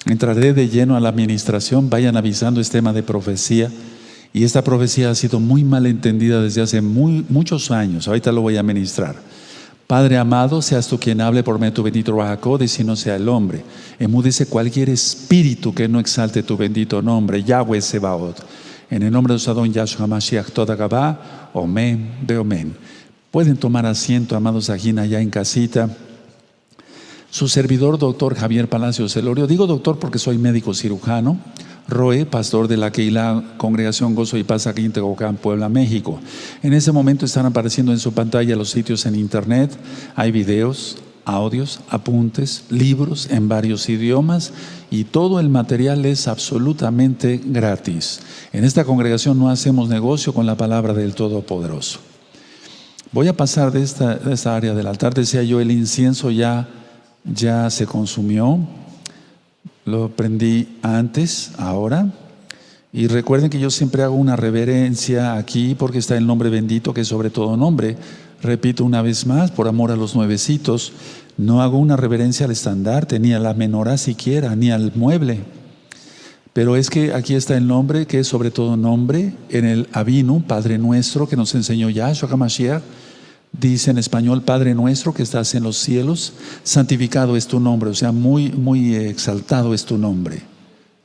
Entraré de lleno a la administración. Vayan avisando, este tema de profecía. Y esta profecía ha sido muy mal entendida desde hace muchos años. Ahorita lo voy a ministrar. Padre amado, seas tú quien hable por medio de tu bendito Ruach, y si no sea el hombre. Enmudece cualquier espíritu que no exalte tu bendito nombre, Yahweh Sebaot. En el nombre de su Adón Yahshua Mashiach Toda Gabá, Omen, Beomen. Pueden tomar asiento, amados ajín, allá en casita. Su servidor, doctor Javier Palacios Elorio. Digo doctor porque soy médico cirujano. Roe, pastor de la Keilah Congregación Gozo y Paz aquí en Tehuacán, Puebla, México. En ese momento están apareciendo en su pantalla los sitios en internet. Hay videos, audios, apuntes, libros en varios idiomas y todo el material es absolutamente gratis. En esta congregación no hacemos negocio con la palabra del Todopoderoso. Voy a pasar de esta área del altar. Decía yo, el incienso ya se consumió. Lo prendí antes, ahora. Y recuerden que yo siempre hago una reverencia aquí porque está el nombre bendito que es sobre todo nombre. Repito una vez más, por amor a los nuevecitos, no hago una reverencia al estandarte, ni a la menorá siquiera, ni al mueble. Pero es que aquí está el nombre que es sobre todo nombre, en el Avinu, Padre Nuestro, que nos enseñó Yahshua HaMashiach. Dice en español, Padre nuestro que estás en los cielos, santificado es tu nombre. O sea, muy, muy exaltado es tu nombre.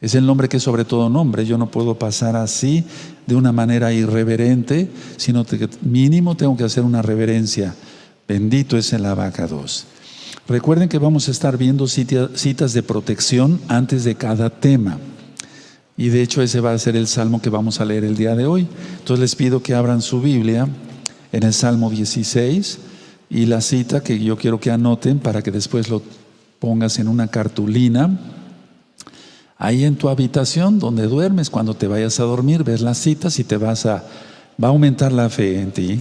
Es el nombre que es sobre todo nombre. Yo no puedo pasar así de una manera irreverente, sino que mínimo tengo que hacer una reverencia. Bendito es el Abacados. Recuerden que vamos a estar viendo citas de protección antes de cada tema. Y de hecho ese va a ser el salmo que vamos a leer el día de hoy. Entonces les pido que abran su Biblia en el Salmo 16 y la cita que yo quiero que anoten para que después lo pongas en una cartulina ahí en tu habitación donde duermes. Cuando te vayas a dormir, ves las citas y va a aumentar la fe en ti.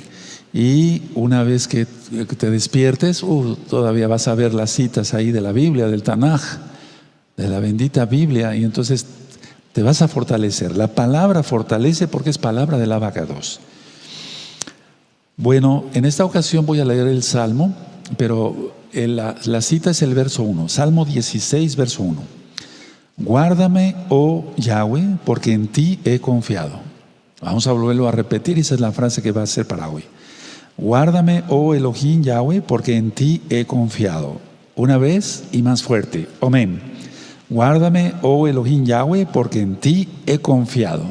Y una vez que te despiertes, todavía vas a ver las citas ahí de la Biblia, del Tanaj, de la bendita Biblia, y entonces te vas a fortalecer. La palabra fortalece porque es palabra del Abacados. Bueno, en esta ocasión voy a leer el Salmo, pero la cita es el verso 1, Salmo 16, verso 1. Guárdame, oh Yahweh, porque en ti he confiado. Vamos a volverlo a repetir, esa es la frase que va a ser para hoy. Guárdame, oh Elohim Yahweh, porque en ti he confiado. Una vez y más fuerte, amén. Guárdame, oh Elohim Yahweh, porque en ti he confiado.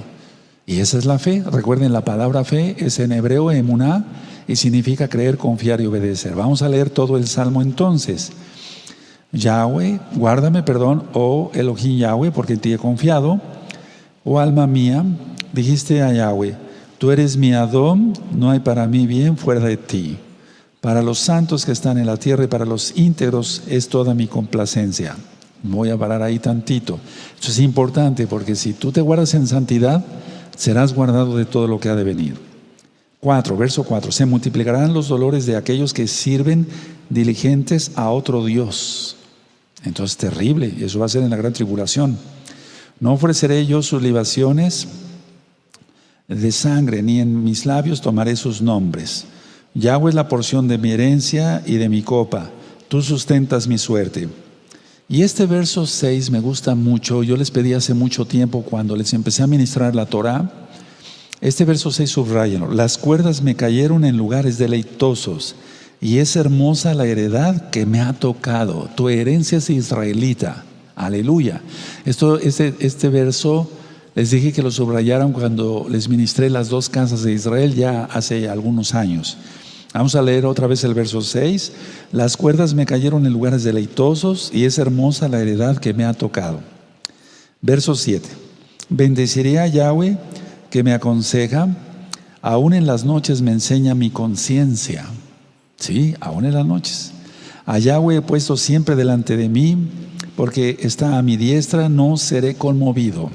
Y esa es la fe. Recuerden, la palabra fe es en hebreo emuná y significa creer, confiar y obedecer. Vamos a leer todo el Salmo entonces. Yahweh, guárdame, oh Elohim Yahweh, porque en ti he confiado. Oh alma mía, dijiste a Yahweh, tú eres mi Adón, no hay para mí bien fuera de ti. Para los santos que están en la tierra y para los íntegros es toda mi complacencia. Voy a parar ahí tantito. Eso es importante porque si tú te guardas en santidad, serás guardado de todo lo que ha de venir. Verso 4. Se multiplicarán los dolores de aquellos que sirven diligentes a otro Dios. Entonces, terrible. Eso va a ser en la gran tribulación. No ofreceré yo sus libaciones de sangre, ni en mis labios tomaré sus nombres. Yahweh es la porción de mi herencia y de mi copa. Tú sustentas mi suerte. Y este verso 6 me gusta mucho. Yo les pedí hace mucho tiempo cuando les empecé a ministrar la Torah. Este verso 6 subráyenlo. Las cuerdas me cayeron en lugares deleitosos y es hermosa la heredad que me ha tocado. Tu herencia es israelita. Aleluya. Este verso les dije que lo subrayaron cuando les ministré las dos casas de Israel ya hace algunos años. Vamos a leer otra vez el verso 6. Las cuerdas me cayeron en lugares deleitosos y es hermosa la heredad que me ha tocado. Verso 7. Bendeciré a Yahweh que me aconseja, aún en las noches me enseña mi conciencia. Sí, aún en las noches. A Yahweh he puesto siempre delante de mí, porque está a mi diestra, no seré conmovido.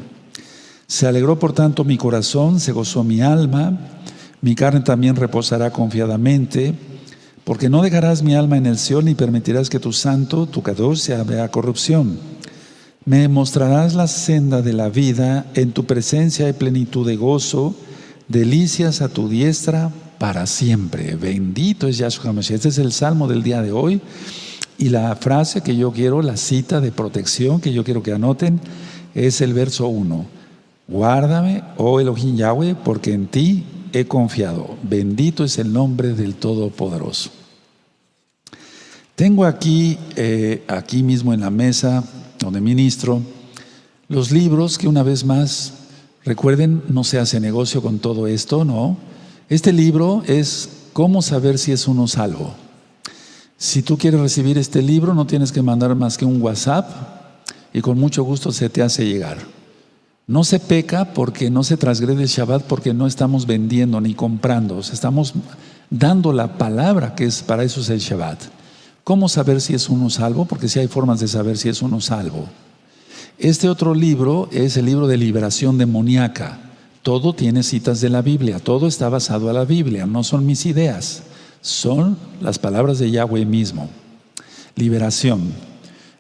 Se alegró por tanto mi corazón, se gozó mi alma. Mi carne también reposará confiadamente, porque no dejarás mi alma en el Seol, ni permitirás que tu santo, tu Kadosh, vea corrupción. Me mostrarás la senda de la vida, en tu presencia hay plenitud de gozo, delicias a tu diestra para siempre. Bendito es Yahshua HaMashiach. Este es el salmo del día de hoy. Y la frase que yo quiero, la cita de protección que yo quiero que anoten, es el verso 1. Guárdame, oh Elohim Yahweh, porque en ti he confiado. Bendito es el nombre del Todopoderoso. Tengo aquí mismo en la mesa donde ministro, los libros que una vez más, recuerden, no se hace negocio con todo esto, ¿no? Este libro es cómo saber si es uno salvo. Si tú quieres recibir este libro, no tienes que mandar más que un WhatsApp y con mucho gusto se te hace llegar. No se peca porque no se transgrede el Shabbat, porque no estamos vendiendo ni comprando, o sea, estamos dando la palabra, que es para eso es el Shabbat. ¿Cómo saber si es uno salvo? Porque sí hay formas de saber si es uno salvo. Este otro libro es el libro de liberación demoníaca. Todo tiene citas de la Biblia, todo está basado en la Biblia, no son mis ideas. Son las palabras de Yahweh mismo. Liberación.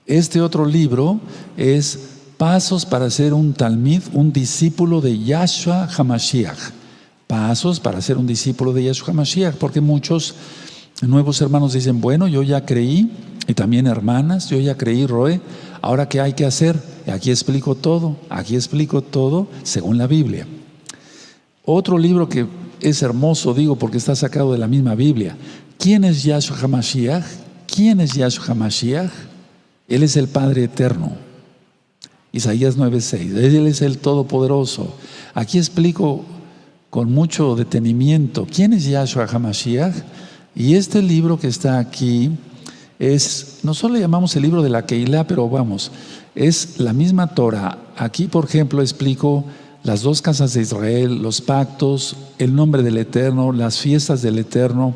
Este otro libro es Pasos para ser un talmid, un discípulo de Yahshua HaMashiach. Pasos para ser un discípulo de Yahshua HaMashiach, porque muchos nuevos hermanos dicen, bueno, yo ya creí, y también hermanas, yo ya creí, Roe, ahora ¿qué hay que hacer? Aquí explico todo según la Biblia. Otro libro que es hermoso, digo, porque está sacado de la misma Biblia. ¿Quién es Yahshua HaMashiach? ¿Quién es Yahshua HaMashiach? Él es el Padre Eterno. Isaías 9:6. Él es el Todopoderoso. Aquí explico con mucho detenimiento quién es Yahshua HaMashiach. Y este libro que está aquí nosotros le llamamos el libro de la Keilah, pero vamos, es la misma Torah. Aquí, por ejemplo, explico las 2 casas de Israel, los pactos, el nombre del Eterno, las fiestas del Eterno.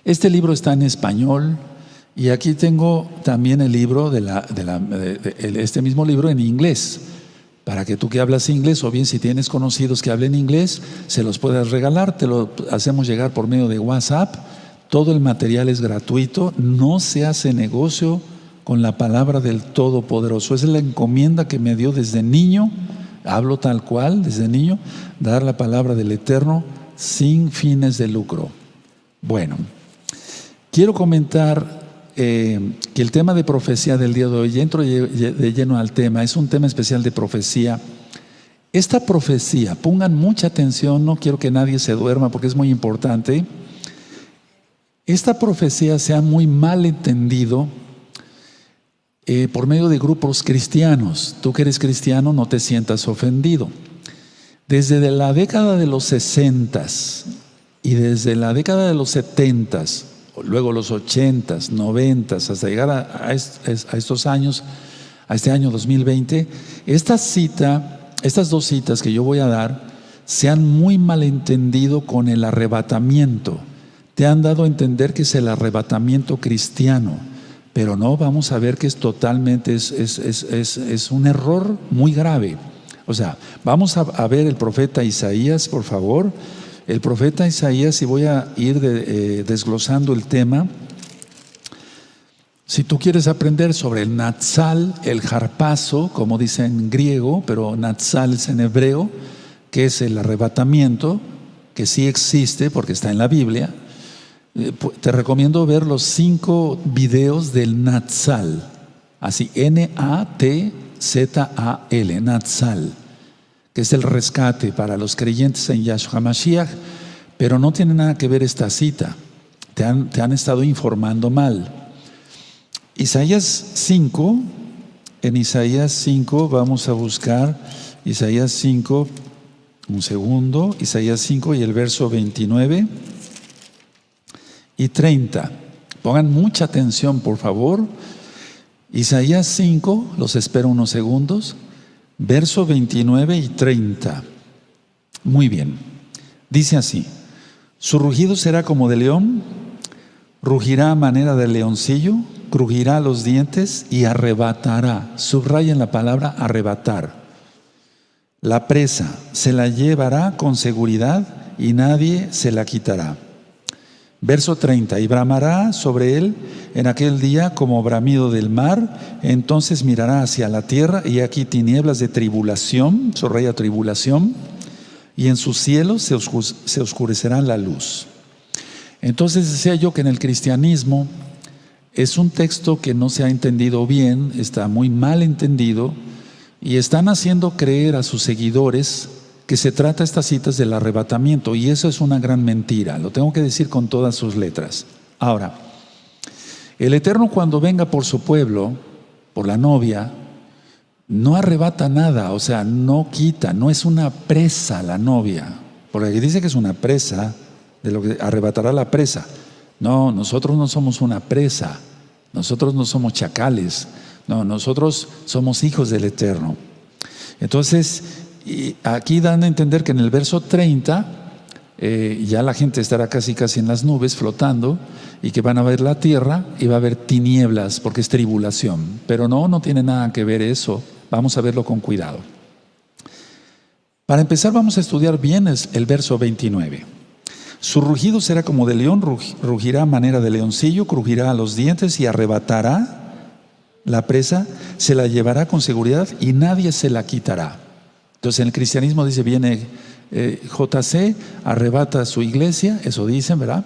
Este libro está en español y aquí tengo también el libro este mismo libro en inglés, para que tú que hablas inglés, o bien si tienes conocidos que hablen inglés, se los puedas regalar, te lo hacemos llegar por medio de WhatsApp. Todo el material es gratuito, no se hace negocio con la palabra del Todopoderoso. Esa es la encomienda que me dio desde niño. Hablo tal cual, desde niño, dar la palabra del Eterno sin fines de lucro. Bueno, quiero comentar que el tema de profecía del día de hoy, y entro de lleno al tema, es un tema especial de profecía. Esta profecía, pongan mucha atención, no quiero que nadie se duerma porque es muy importante. Esta profecía se ha muy mal entendido por medio de grupos cristianos. Tú que eres cristiano, no te sientas ofendido. Desde la década de los 60s y desde la década de los 70s, luego los 80s, 90s, hasta llegar a estos años, a este año 2020, estas 2 citas que yo voy a dar se han muy mal entendido con el arrebatamiento. Te han dado a entender que es el arrebatamiento cristiano. Pero no, vamos a ver que es totalmente, es un error muy grave. O sea, vamos a ver el profeta Isaías, por favor. El profeta Isaías, y voy a ir desglosando el tema. Si tú quieres aprender sobre el Natsal, el harpazo, como dice en griego, pero Natsal es en hebreo, que es el arrebatamiento, que sí existe porque está en la Biblia. Te recomiendo ver los 5 videos del Natsal, así Natzal, Natsal, que es el rescate para los creyentes en Yahshua HaMashiach, pero no tiene nada que ver esta cita, te han estado informando mal. Isaías 5, en Isaías 5 vamos a buscar Isaías 5, un segundo, Isaías 5 y el verso 29 y 30. Pongan mucha atención, por favor. Isaías 5, los espero unos segundos, verso 29 y 30. Muy bien. Dice así: su rugido será como de león, rugirá a manera de leoncillo, crujirá los dientes y arrebatará. Subrayen la palabra arrebatar. La presa se la llevará con seguridad y nadie se la quitará. Verso 30, y bramará sobre él en aquel día como bramido del mar, entonces mirará hacia la tierra y aquí tinieblas de tribulación, subraya tribulación, y en sus cielos se oscurecerá la luz. Entonces decía yo que en el cristianismo Es un texto que no se ha entendido bien, está muy mal entendido, y están haciendo creer a sus seguidores que se trata estas citas del arrebatamiento, y eso es una gran mentira, lo tengo que decir con todas sus letras. Ahora, el Eterno, cuando venga por su pueblo, por la novia, no arrebata nada, o sea, no quita, no es una presa la novia, porque aquí dice que es una presa, de lo que arrebatará la presa. No, nosotros no somos una presa, nosotros no somos chacales, no, nosotros somos hijos del Eterno. Entonces, y aquí dan a entender que en el verso 30 ya la gente estará casi en las nubes flotando, y que van a ver la tierra y va a haber tinieblas porque es tribulación. Pero no tiene nada que ver eso. Vamos a verlo con cuidado. Para empezar, vamos a estudiar bien el verso 29. Su rugido será como de león, rugirá a manera de leoncillo, crujirá a los dientes y arrebatará la presa, se la llevará con seguridad y nadie se la quitará. Entonces en el cristianismo dice, viene JC, arrebata su iglesia, eso dicen, ¿verdad?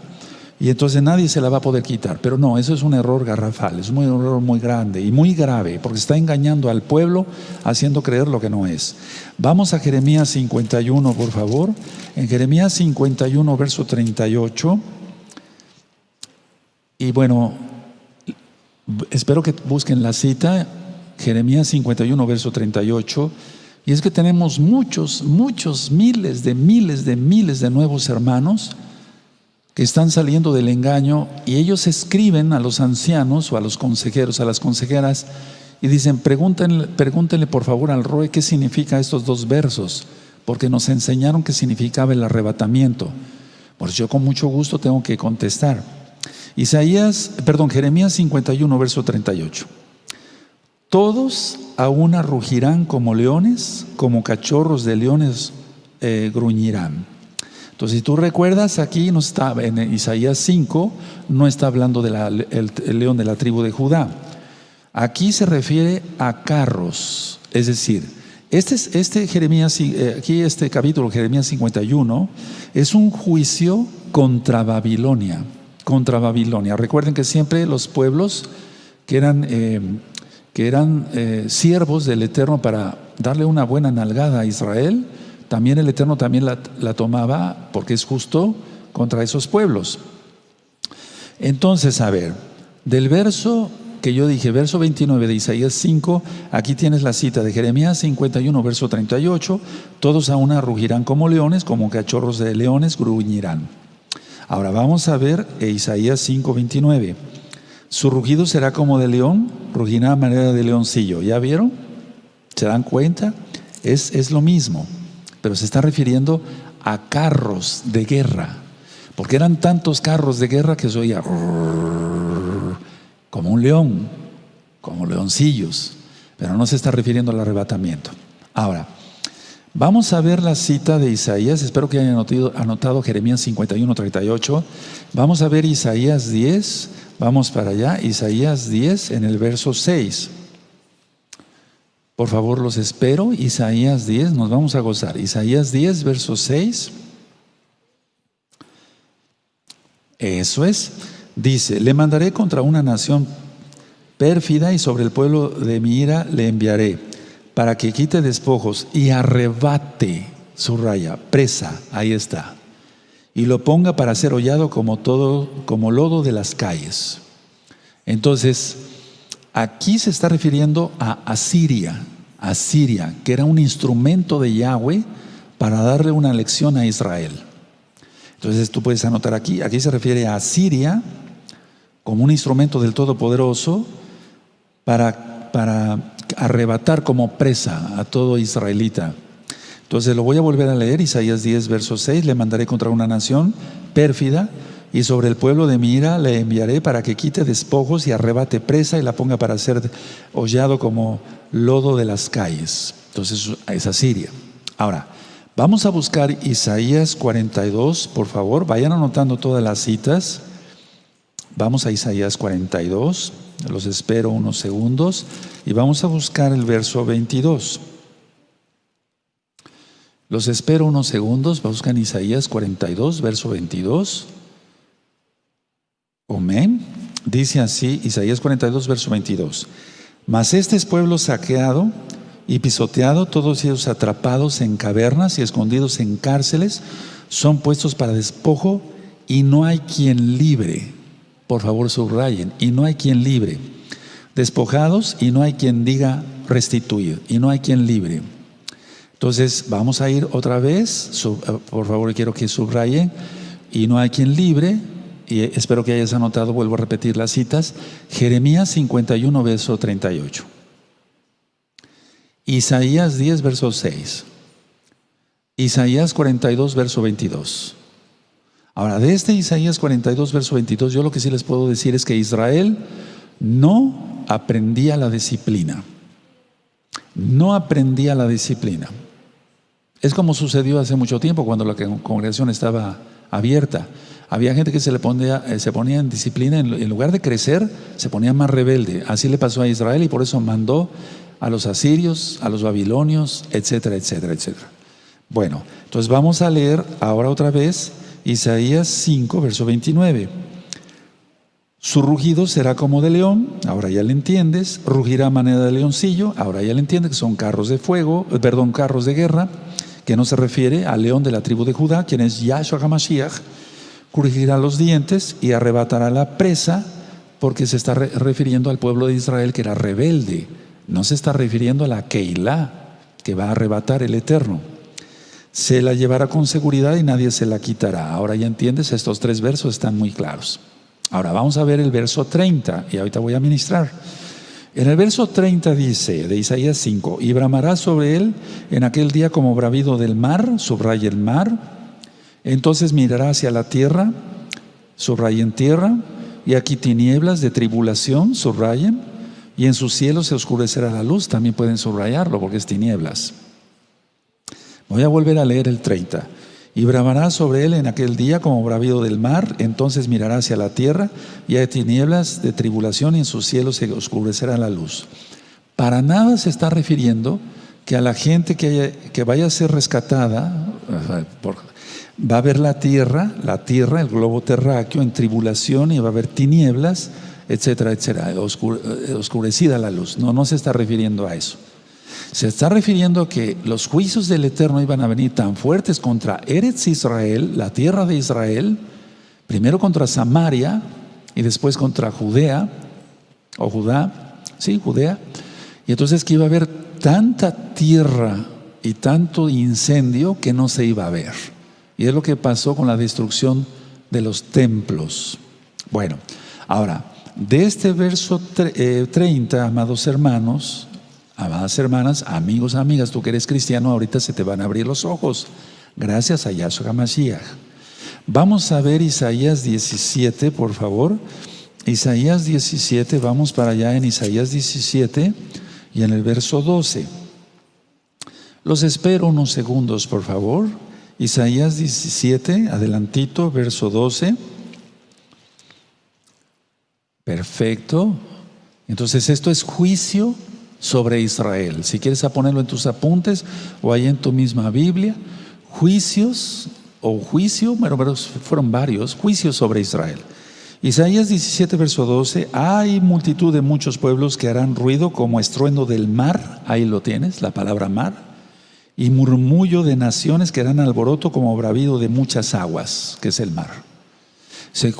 Y entonces nadie se la va a poder quitar. Pero no, eso es un error garrafal, es un error muy grande y muy grave, porque está engañando al pueblo, haciendo creer lo que no es. Vamos a Jeremías 51, por favor. En Jeremías 51, verso 38. Y bueno, espero que busquen la cita, Jeremías 51, verso 38. Y es que tenemos muchos, miles de nuevos hermanos que están saliendo del engaño, y ellos escriben a los ancianos o a los consejeros, a las consejeras, y dicen, pregúntenle por favor al Roe qué significa estos dos versos, porque nos enseñaron qué significaba el arrebatamiento. Pues yo con mucho gusto tengo que contestar. Jeremías 51, verso 38. Todos a una rugirán como leones, como cachorros de leones gruñirán. Entonces, si tú recuerdas, aquí no está, en Isaías 5, no está hablando del león de la tribu de Judá. Aquí se refiere a carros. Es decir, este capítulo, Jeremías 51, es un juicio contra Babilonia. Recuerden que siempre los pueblos que eran siervos del Eterno para darle una buena nalgada a Israel, también el Eterno también la tomaba, porque es justo, contra esos pueblos. Entonces, a ver, del verso que yo dije, verso 29 de Isaías 5, aquí tienes la cita de Jeremías 51, verso 38, todos a una rugirán como leones, como cachorros de leones gruñirán. Ahora vamos a ver Isaías 5, 29. Su rugido será como de león, rugirá a manera de leoncillo. ¿Ya vieron? ¿Se dan cuenta? Es lo mismo, pero se está refiriendo a carros de guerra, porque eran tantos carros de guerra que se oía como un león, como leoncillos, pero no se está refiriendo al arrebatamiento. Ahora, vamos a ver la cita de Isaías. Espero que hayan anotado Jeremías 51, 38. Vamos a ver Isaías 10. Vamos para allá, Isaías 10 en el verso 6. Por favor, los espero. Isaías 10, nos vamos a gozar. Isaías 10, verso 6. Eso es. Dice, le mandaré contra una nación pérfida y sobre el pueblo de mi ira le enviaré, para que quite despojos y arrebate, subraya, presa, ahí está, y lo ponga para ser hollado como lodo de las calles. Entonces, aquí se está refiriendo a Asiria, que era un instrumento de Yahweh para darle una lección a Israel. Entonces tú puedes anotar aquí se refiere a Asiria como un instrumento del Todopoderoso para arrebatar como presa a todo israelita. Entonces lo voy a volver a leer, Isaías 10, verso 6, le mandaré contra una nación pérfida y sobre el pueblo de mi ira le enviaré para que quite despojos y arrebate presa y la ponga para ser hollado como lodo de las calles. Entonces es Asiria. Ahora, vamos a buscar Isaías 42, por favor, vayan anotando todas las citas. Vamos a Isaías 42, los espero unos segundos y vamos a buscar el verso 22. Los espero unos segundos, buscan Isaías 42, verso 22. Amén. dice así, Isaías 42, verso 22. Mas este es pueblo saqueado y pisoteado, todos ellos atrapados en cavernas y escondidos en cárceles, son puestos para despojo y no hay quien libre. Por favor, subrayen, y no hay quien libre. Despojados y no hay quien diga restituir, y no hay quien libre. Entonces, vamos a ir otra vez, por favor, quiero que subrayen, y no hay quien libre, y espero que hayas anotado, vuelvo a repetir las citas, Jeremías 51, verso 38. Isaías 10, verso 6. Isaías 42, verso 22. Ahora, de este Isaías 42, verso 22, yo lo que sí les puedo decir es que Israel no aprendía la disciplina. No aprendía la disciplina. Es como sucedió hace mucho tiempo cuando la congregación estaba abierta. Había gente que se ponía en disciplina, en lugar de crecer, se ponía más rebelde. Así le pasó a Israel y por eso mandó a los asirios, a los babilonios, etcétera, etcétera, etcétera. Bueno, entonces vamos a leer ahora otra vez Isaías 5, verso 29. Su rugido será como de león, ahora ya le entiendes. Rugirá a manera de leoncillo, ahora ya le entiendes que son carros de fuego, carros de guerra, que no se refiere al león de la tribu de Judá, quien es Yahshua HaMashiach. Crujirá los dientes y arrebatará la presa, porque se está refiriendo al pueblo de Israel que era rebelde. No se está refiriendo a la Keilah, que va a arrebatar el Eterno. Se la llevará con seguridad y nadie se la quitará. Ahora ya entiendes, estos 3 versos están muy claros. Ahora vamos a ver el verso 30 y ahorita voy a ministrar. En el verso 30 dice, de Isaías 5, y bramará sobre él en aquel día como bravido del mar, subraya el mar. Entonces mirará hacia la tierra, subrayen tierra, y aquí tinieblas de tribulación, subrayen, y en sus cielos se oscurecerá la luz, también pueden subrayarlo porque es tinieblas. Voy a volver a leer el 30. Y bramará sobre él en aquel día como bravido del mar, entonces mirará hacia la tierra, y hay tinieblas de tribulación, y en sus cielos se oscurecerá la luz. Para nada se está refiriendo que a la gente que vaya a ser rescatada, va a haber la tierra, el globo terráqueo en tribulación, y va a haber tinieblas, etcétera, etcétera, oscurecida la luz. No se está refiriendo a eso. Se está refiriendo a que los juicios del Eterno iban a venir tan fuertes contra Eretz Israel, la tierra de Israel, primero contra Samaria y después contra Judea, o Judá, sí, Judea. Y entonces que iba a haber tanta tierra y tanto incendio que no se iba a ver. Y es lo que pasó con la destrucción de los templos. Bueno, ahora, de este verso 30, amados hermanos, amadas hermanas, amigos, amigas, tú que eres cristiano, ahorita se te van a abrir los ojos, gracias a Yahshua HaMashiach. Vamos a ver Isaías 17, por favor. Isaías 17, vamos para allá en Isaías 17 y en el verso 12. Los espero unos segundos, por favor. Isaías 17, adelantito, verso 12. Perfecto. Entonces esto es juicio sobre Israel. Si quieres ponerlo en tus apuntes o ahí en tu misma Biblia, juicios o juicio, pero fueron varios, juicios sobre Israel. Isaías 17, verso 12, hay multitud de muchos pueblos que harán ruido como estruendo del mar, ahí lo tienes, la palabra mar, y murmullo de naciones que harán alboroto como bravido de muchas aguas, que es el mar.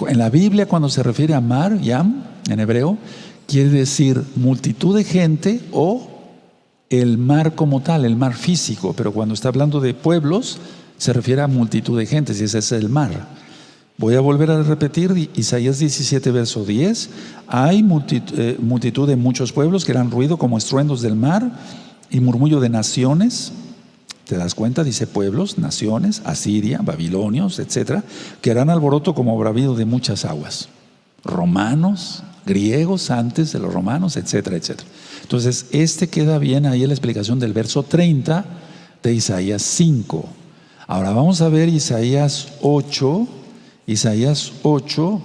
En la Biblia, cuando se refiere a mar, yam, en hebreo, quiere decir multitud de gente o el mar como tal, el mar físico. Pero cuando está hablando de pueblos, se refiere a multitud de gente, y ese es el mar. Voy a volver a repetir Isaías 17, verso 10. Hay multitud de muchos pueblos que harán ruido como estruendos del mar y murmullo de naciones. ¿Te das cuenta? Dice pueblos, naciones, Asiria, babilonios, etcétera, que harán alboroto como bravido de muchas aguas. Romanos, griegos antes de los romanos, etcétera, etcétera. Entonces, queda bien ahí la explicación del verso 30 de Isaías 5. Ahora vamos a ver Isaías 8,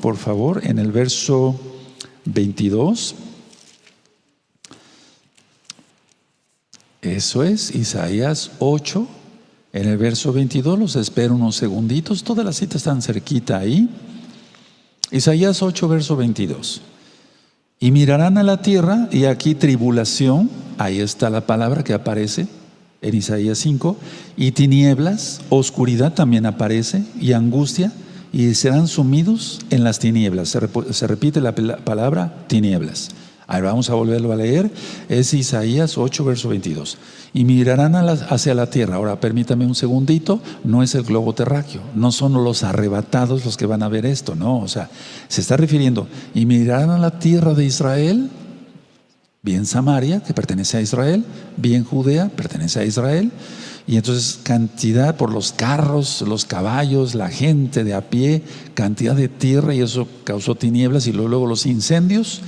por favor, en el verso 22. Eso es, Isaías 8, en el verso 22, los espero unos segunditos, todas las citas están cerquita ahí. Isaías 8, verso 22. Y mirarán a la tierra, y aquí tribulación, ahí está la palabra que aparece en Isaías 5, y tinieblas, oscuridad también aparece, y angustia, y serán sumidos en las tinieblas. Se repite la palabra tinieblas. Ahora vamos a volverlo a leer. Es Isaías 8, verso 22. Y mirarán hacia la tierra. Ahora permítame un segundito. No es el globo terráqueo. No son los arrebatados los que van a ver esto. No, o sea, se está refiriendo. Y mirarán a la tierra de Israel. Bien Samaria, que pertenece a Israel. Bien Judea, pertenece a Israel. Y entonces cantidad por los carros, los caballos, la gente de a pie, cantidad de tierra, y eso causó tinieblas, y luego los incendios.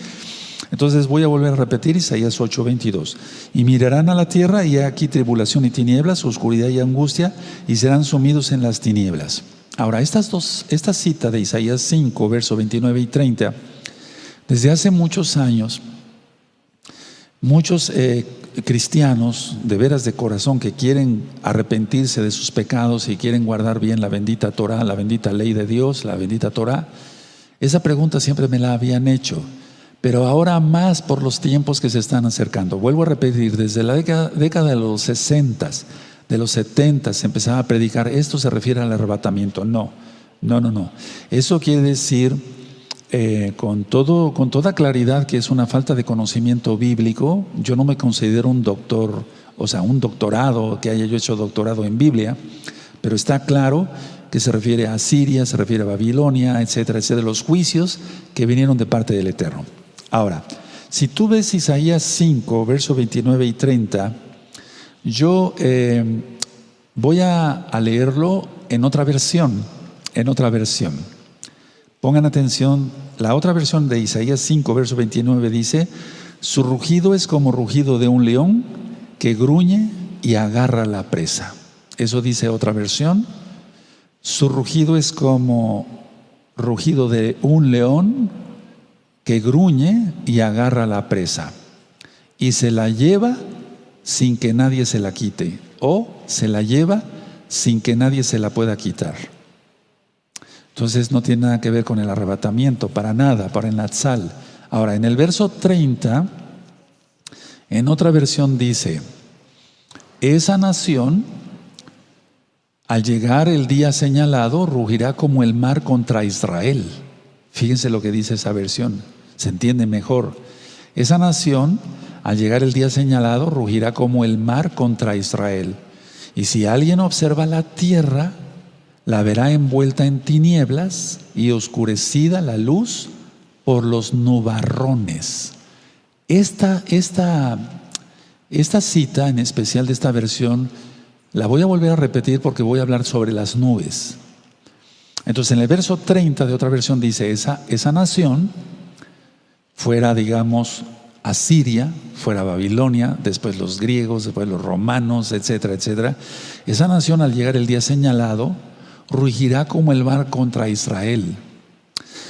Entonces voy a volver a repetir Isaías 8, 22. Y mirarán a la tierra, y aquí tribulación y tinieblas, oscuridad y angustia, y serán sumidos en las tinieblas. Ahora, esta cita de Isaías 5, verso 29 y 30, desde hace muchos años, muchos cristianos de veras de corazón que quieren arrepentirse de sus pecados y quieren guardar bien la bendita Torah, la bendita ley de Dios, la bendita Torah, esa pregunta siempre me la habían hecho, pero ahora más por los tiempos que se están acercando. Vuelvo a repetir, desde la década de los 60, de los 70 se empezaba a predicar, esto se refiere al arrebatamiento. No. Eso quiere decir con toda claridad que es una falta de conocimiento bíblico. Yo no me considero un doctor, o sea, un doctorado, que haya yo hecho doctorado en Biblia, pero está claro que se refiere a Siria, se refiere a Babilonia, etcétera, etcétera, los juicios que vinieron de parte del Eterno. Ahora, si tú ves Isaías 5, versos 29 y 30, yo voy a leerlo en otra versión. Pongan atención, la otra versión de Isaías 5, verso 29 dice: su rugido es como rugido de un león que gruñe y agarra la presa. Eso dice otra versión. Su rugido es como rugido de un león que gruñe y agarra la presa, y se la lleva sin que nadie se la quite, o se la lleva sin que nadie se la pueda quitar. Entonces no tiene nada que ver con el arrebatamiento, para nada, para el Natsal. Ahora, en el verso 30, en otra versión dice: esa nación, al llegar el día señalado, rugirá como el mar contra Israel. Fíjense lo que dice esa versión, se entiende mejor. Esa nación, al llegar el día señalado, rugirá como el mar contra Israel. Y si alguien observa la tierra, la verá envuelta en tinieblas y oscurecida la luz por los nubarrones. Esta cita, en especial de esta versión, la voy a volver a repetir porque voy a hablar sobre las nubes. Entonces, en el verso 30 de otra versión dice: esa nación, fuera, digamos, Asiria, fuera Babilonia, después los griegos, después los romanos, etcétera, etcétera. Esa nación, al llegar el día señalado, rugirá como el mar contra Israel.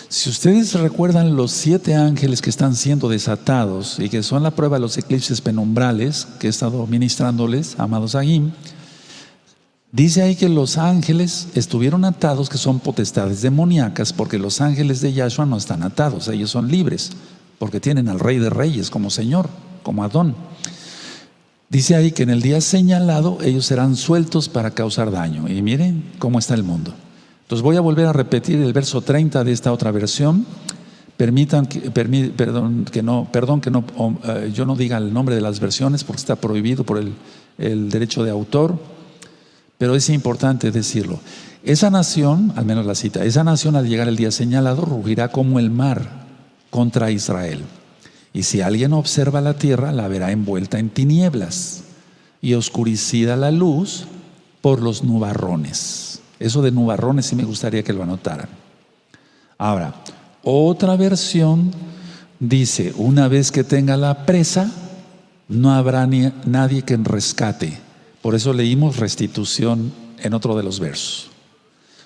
Si ustedes recuerdan los 7 ángeles que están siendo desatados y que son la prueba de los eclipses penumbrales que he estado ministrándoles, amados Agim, dice ahí que los ángeles estuvieron atados, que son potestades demoníacas, porque los ángeles de Yahshua no están atados, ellos son libres, porque tienen al Rey de Reyes como Señor, como Adón. Dice ahí que en el día señalado ellos serán sueltos para causar daño. Y miren cómo está el mundo. Entonces voy a volver a repetir el verso 30 de esta otra versión. Perdón que yo no diga el nombre de las versiones porque está prohibido por el derecho de autor, pero es importante decirlo. Esa nación, al menos la cita, esa nación al llegar el día señalado rugirá como el mar contra Israel. Y si alguien observa la tierra, la verá envuelta en tinieblas y oscurecida la luz por los nubarrones. Eso de nubarrones sí me gustaría que lo anotaran. Ahora, otra versión dice: una vez que tenga la presa, no habrá nadie que rescate. Por eso leímos restitución en otro de los versos.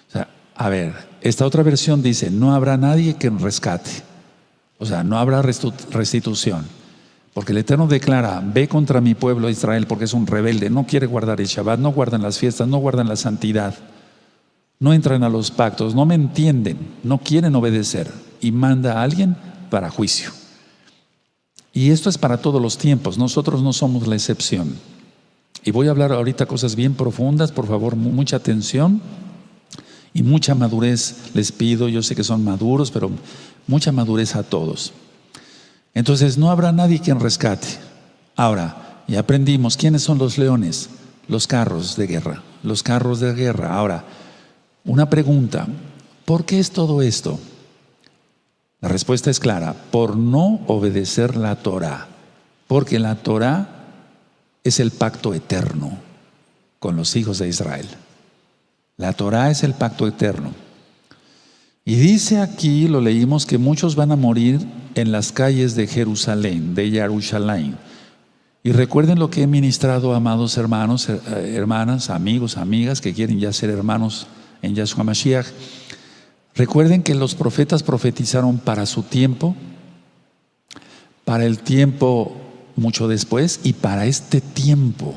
O sea, a ver, esta otra versión dice: no habrá nadie que rescate. O sea, no habrá restitución, porque el Eterno declara: ve contra mi pueblo Israel, porque es un rebelde, no quiere guardar el Shabbat, no guardan las fiestas, no guardan la santidad. no entran a los pactos, no me entienden, no quieren obedecer y manda a alguien para juicio. Y esto es para todos los tiempos, nosotros no somos la excepción. Y voy a hablar ahorita cosas bien profundas, por favor, mucha atención y mucha madurez les pido. Yo sé que son maduros, pero mucha madurez a todos. Entonces no habrá nadie quien rescate. Ahora, ya aprendimos quiénes son los leones, los carros de guerra, los carros de guerra. Ahora, una pregunta, ¿por qué es todo esto? La respuesta es clara, por no obedecer la Torá, porque la Torá es el pacto eterno con los hijos de Israel. La Torá es el pacto eterno. Y dice aquí, lo leímos, que muchos van a morir en las calles de Jerusalén, de Jerusalén. Y recuerden lo que he ministrado, amados hermanos, hermanas, amigos, amigas que quieren ya ser hermanos en Yahshua Mashiach. Recuerden que los profetas profetizaron para su tiempo, para el tiempo mucho después y para este tiempo.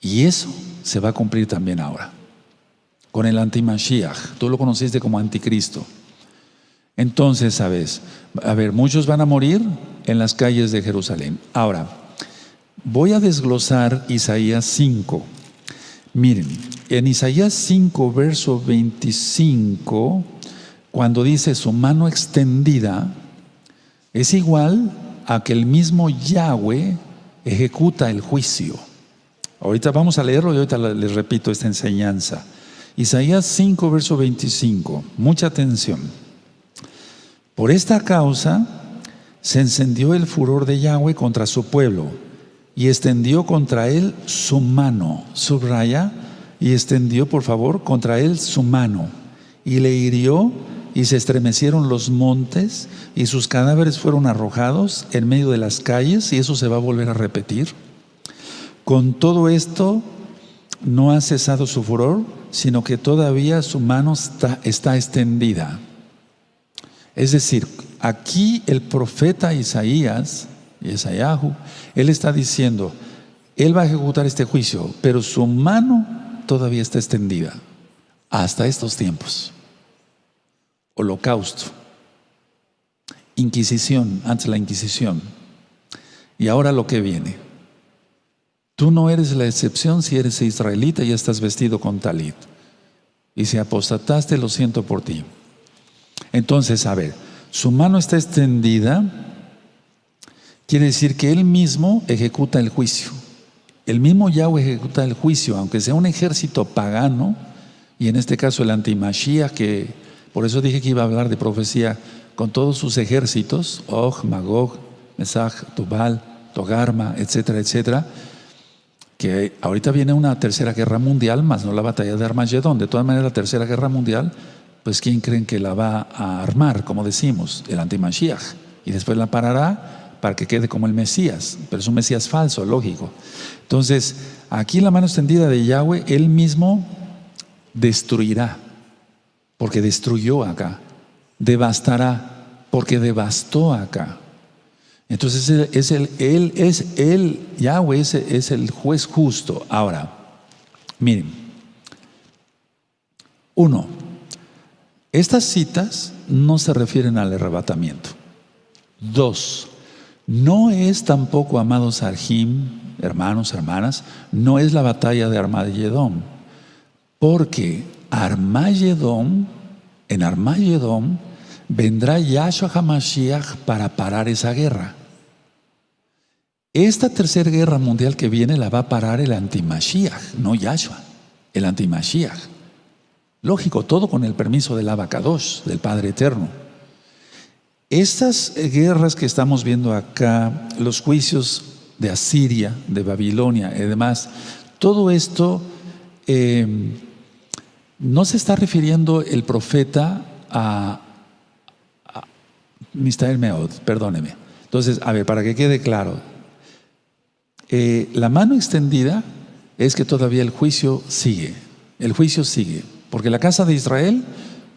Y eso se va a cumplir también ahora, con el anti-Mashiach. Tú lo conociste como anticristo. Entonces, ¿sabes? A ver, muchos van a morir en las calles de Jerusalén. Ahora, voy a desglosar Isaías 5. Miren, en Isaías 5, verso 25, cuando dice su mano extendida, es igual a que el mismo Yahweh ejecuta el juicio. Ahorita vamos a leerlo y ahorita les repito esta enseñanza. Isaías 5, verso 25. Mucha atención. Por esta causa se encendió el furor de Yahweh contra su pueblo y extendió contra él su mano. Subraya, y extendió, por favor, contra él su mano. Y le hirió y se estremecieron los montes y sus cadáveres fueron arrojados en medio de las calles, y eso se va a volver a repetir. Con todo esto no ha cesado su furor, sino que todavía su mano está extendida. Es decir, aquí el profeta Isaías, Yesayahu, él está diciendo, él va a ejecutar este juicio, pero su mano todavía está extendida hasta estos tiempos. Holocausto, Inquisición, antes la Inquisición, y ahora lo que viene. Tú no eres la excepción si eres israelita y estás vestido con talit. Y si apostataste, lo siento por ti. Entonces, a ver, su mano está extendida, quiere decir que él mismo ejecuta el juicio. El mismo Yahweh ejecuta el juicio, aunque sea un ejército pagano, y en este caso el anti-Mashiach, que por eso dije que iba a hablar de profecía, con todos sus ejércitos, Og, Magog, Mesach, Tubal, Togarma, etcétera, etcétera, que ahorita viene una tercera guerra mundial, más no la batalla de Armagedón. De todas maneras, la tercera guerra mundial, pues ¿quién creen que la va a armar? Como decimos, el anti-Mashiach, y después la parará para que quede como el Mesías, pero es un Mesías falso, lógico. Entonces, aquí la mano extendida de Yahweh, él mismo destruirá, porque destruyó acá, devastará, porque devastó acá. Entonces Yahweh es el juez justo. Ahora, miren, 1, estas citas no se refieren al arrebatamiento. 2, no es tampoco, amados Arjim, hermanos, hermanas, no es la batalla de Armagedón, porque en Armagedón vendrá Yahshua HaMashiach para parar esa guerra. Esta tercera guerra mundial que viene la va a parar el anti-Mashiach, no Yahshua, el anti-Mashiach. Lógico, todo con el permiso del Abacadosh, del Padre Eterno. Estas guerras que estamos viendo acá, los juicios de Asiria, de Babilonia y demás, todo esto no se está refiriendo el profeta a Mistael Meod, perdóneme. Entonces, a ver, para que quede claro, la mano extendida es que todavía el juicio sigue, porque la casa de Israel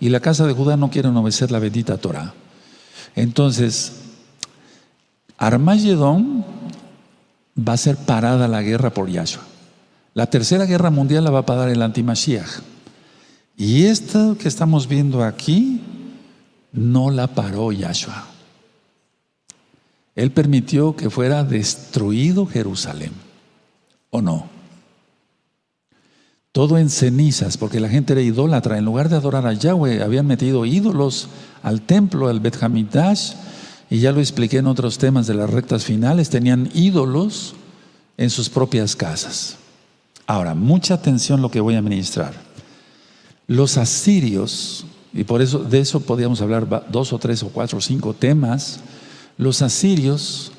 y la casa de Judá no quieren obedecer la bendita Torah. Entonces, Armagedón va a ser parada la guerra por Yahshua. La tercera guerra mundial la va a parar el anti-Mashiach. Y esta que estamos viendo aquí no la paró Yahshua. Él permitió que fuera destruido Jerusalén, ¿o no? Todo en cenizas, porque la gente era idólatra. En lugar de adorar a Yahweh, habían metido ídolos al templo, al Bet Hamikdash, y ya lo expliqué en otros temas de las rectas finales. Tenían ídolos en sus propias casas. Ahora, mucha atención lo que voy a ministrar. Los asirios, y por eso de eso podíamos hablar 2 o 3 o 4 o 5 temas. Los asirios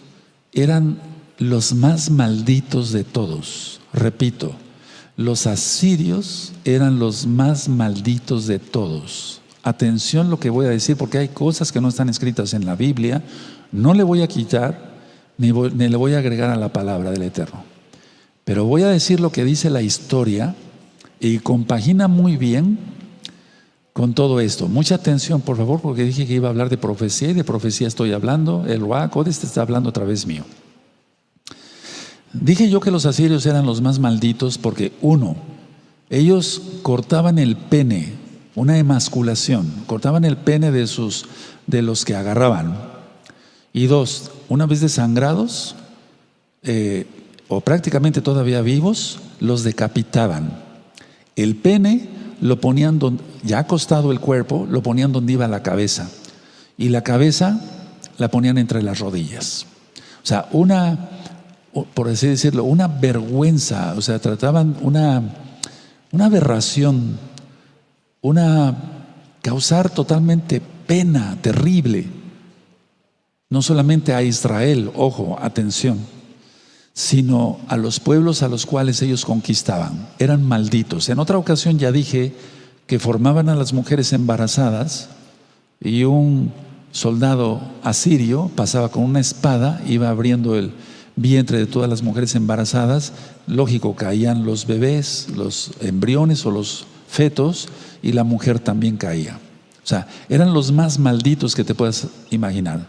eran los más malditos de todos. Repito, los asirios eran los más malditos de todos. Atención lo que voy a decir, porque hay cosas que no están escritas en la Biblia. No le voy a quitar ni le voy a agregar a la palabra del Eterno. Pero voy a decir lo que dice la historia y compagina muy bien con todo esto. Mucha atención, por favor, porque dije que iba a hablar de profecía, y de profecía estoy hablando. El Ruach HaKodesh está hablando a través mío. Dije yo que los asirios eran los más malditos porque, uno, ellos cortaban el pene, una emasculación, cortaban el pene de los que agarraban. Y dos, una vez desangrados, o prácticamente todavía vivos, los decapitaban. El pene lo ponían ya acostado el cuerpo, lo ponían donde iba la cabeza, y la cabeza la ponían entre las rodillas. O sea, por así decirlo, una vergüenza. O sea, trataban una aberración, causar totalmente pena terrible, no solamente a Israel, ojo, atención, sino a los pueblos a los cuales ellos conquistaban. Eran malditos. En otra ocasión ya dije que formaban a las mujeres embarazadas, y un soldado asirio pasaba con una espada, iba abriendo el vientre de todas las mujeres embarazadas. Lógico, caían los bebés, los embriones o los fetos, y la mujer también caía. O sea, eran los más malditos que te puedas imaginar.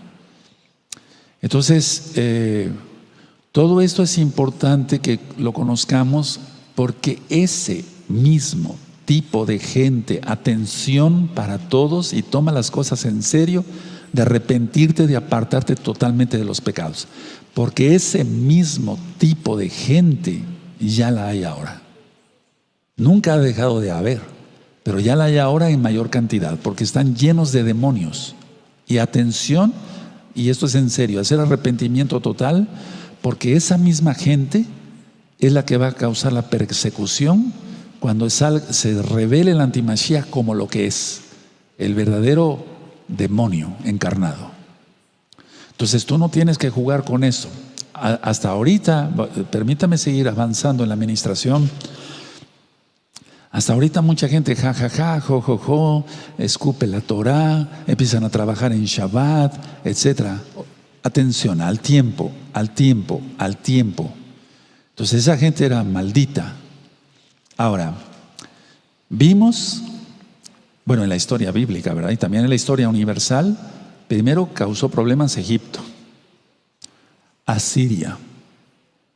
Entonces, todo esto es importante que lo conozcamos, porque ese mismo tipo de gente, atención para todos, y toma las cosas en serio, de arrepentirte, de apartarte totalmente de los pecados, porque ese mismo tipo de gente ya la hay ahora. Nunca ha dejado de haber, pero ya la hay ahora en mayor cantidad, porque están llenos de demonios. Y atención, y esto es en serio, hacer arrepentimiento total, porque esa misma gente es la que va a causar la persecución cuando se revele el antimashiach como lo que es, el verdadero demonio encarnado. Entonces tú no tienes que jugar con eso. Hasta ahorita, permítame seguir avanzando en la administración. Hasta ahorita mucha gente jo, escupe la Torah, empiezan a trabajar en Shabbat, etc. Atención, al tiempo. Entonces esa gente era maldita. Ahora, vimos, en la historia bíblica, ¿verdad? Y también en la historia universal, primero causó problemas Egipto, Asiria,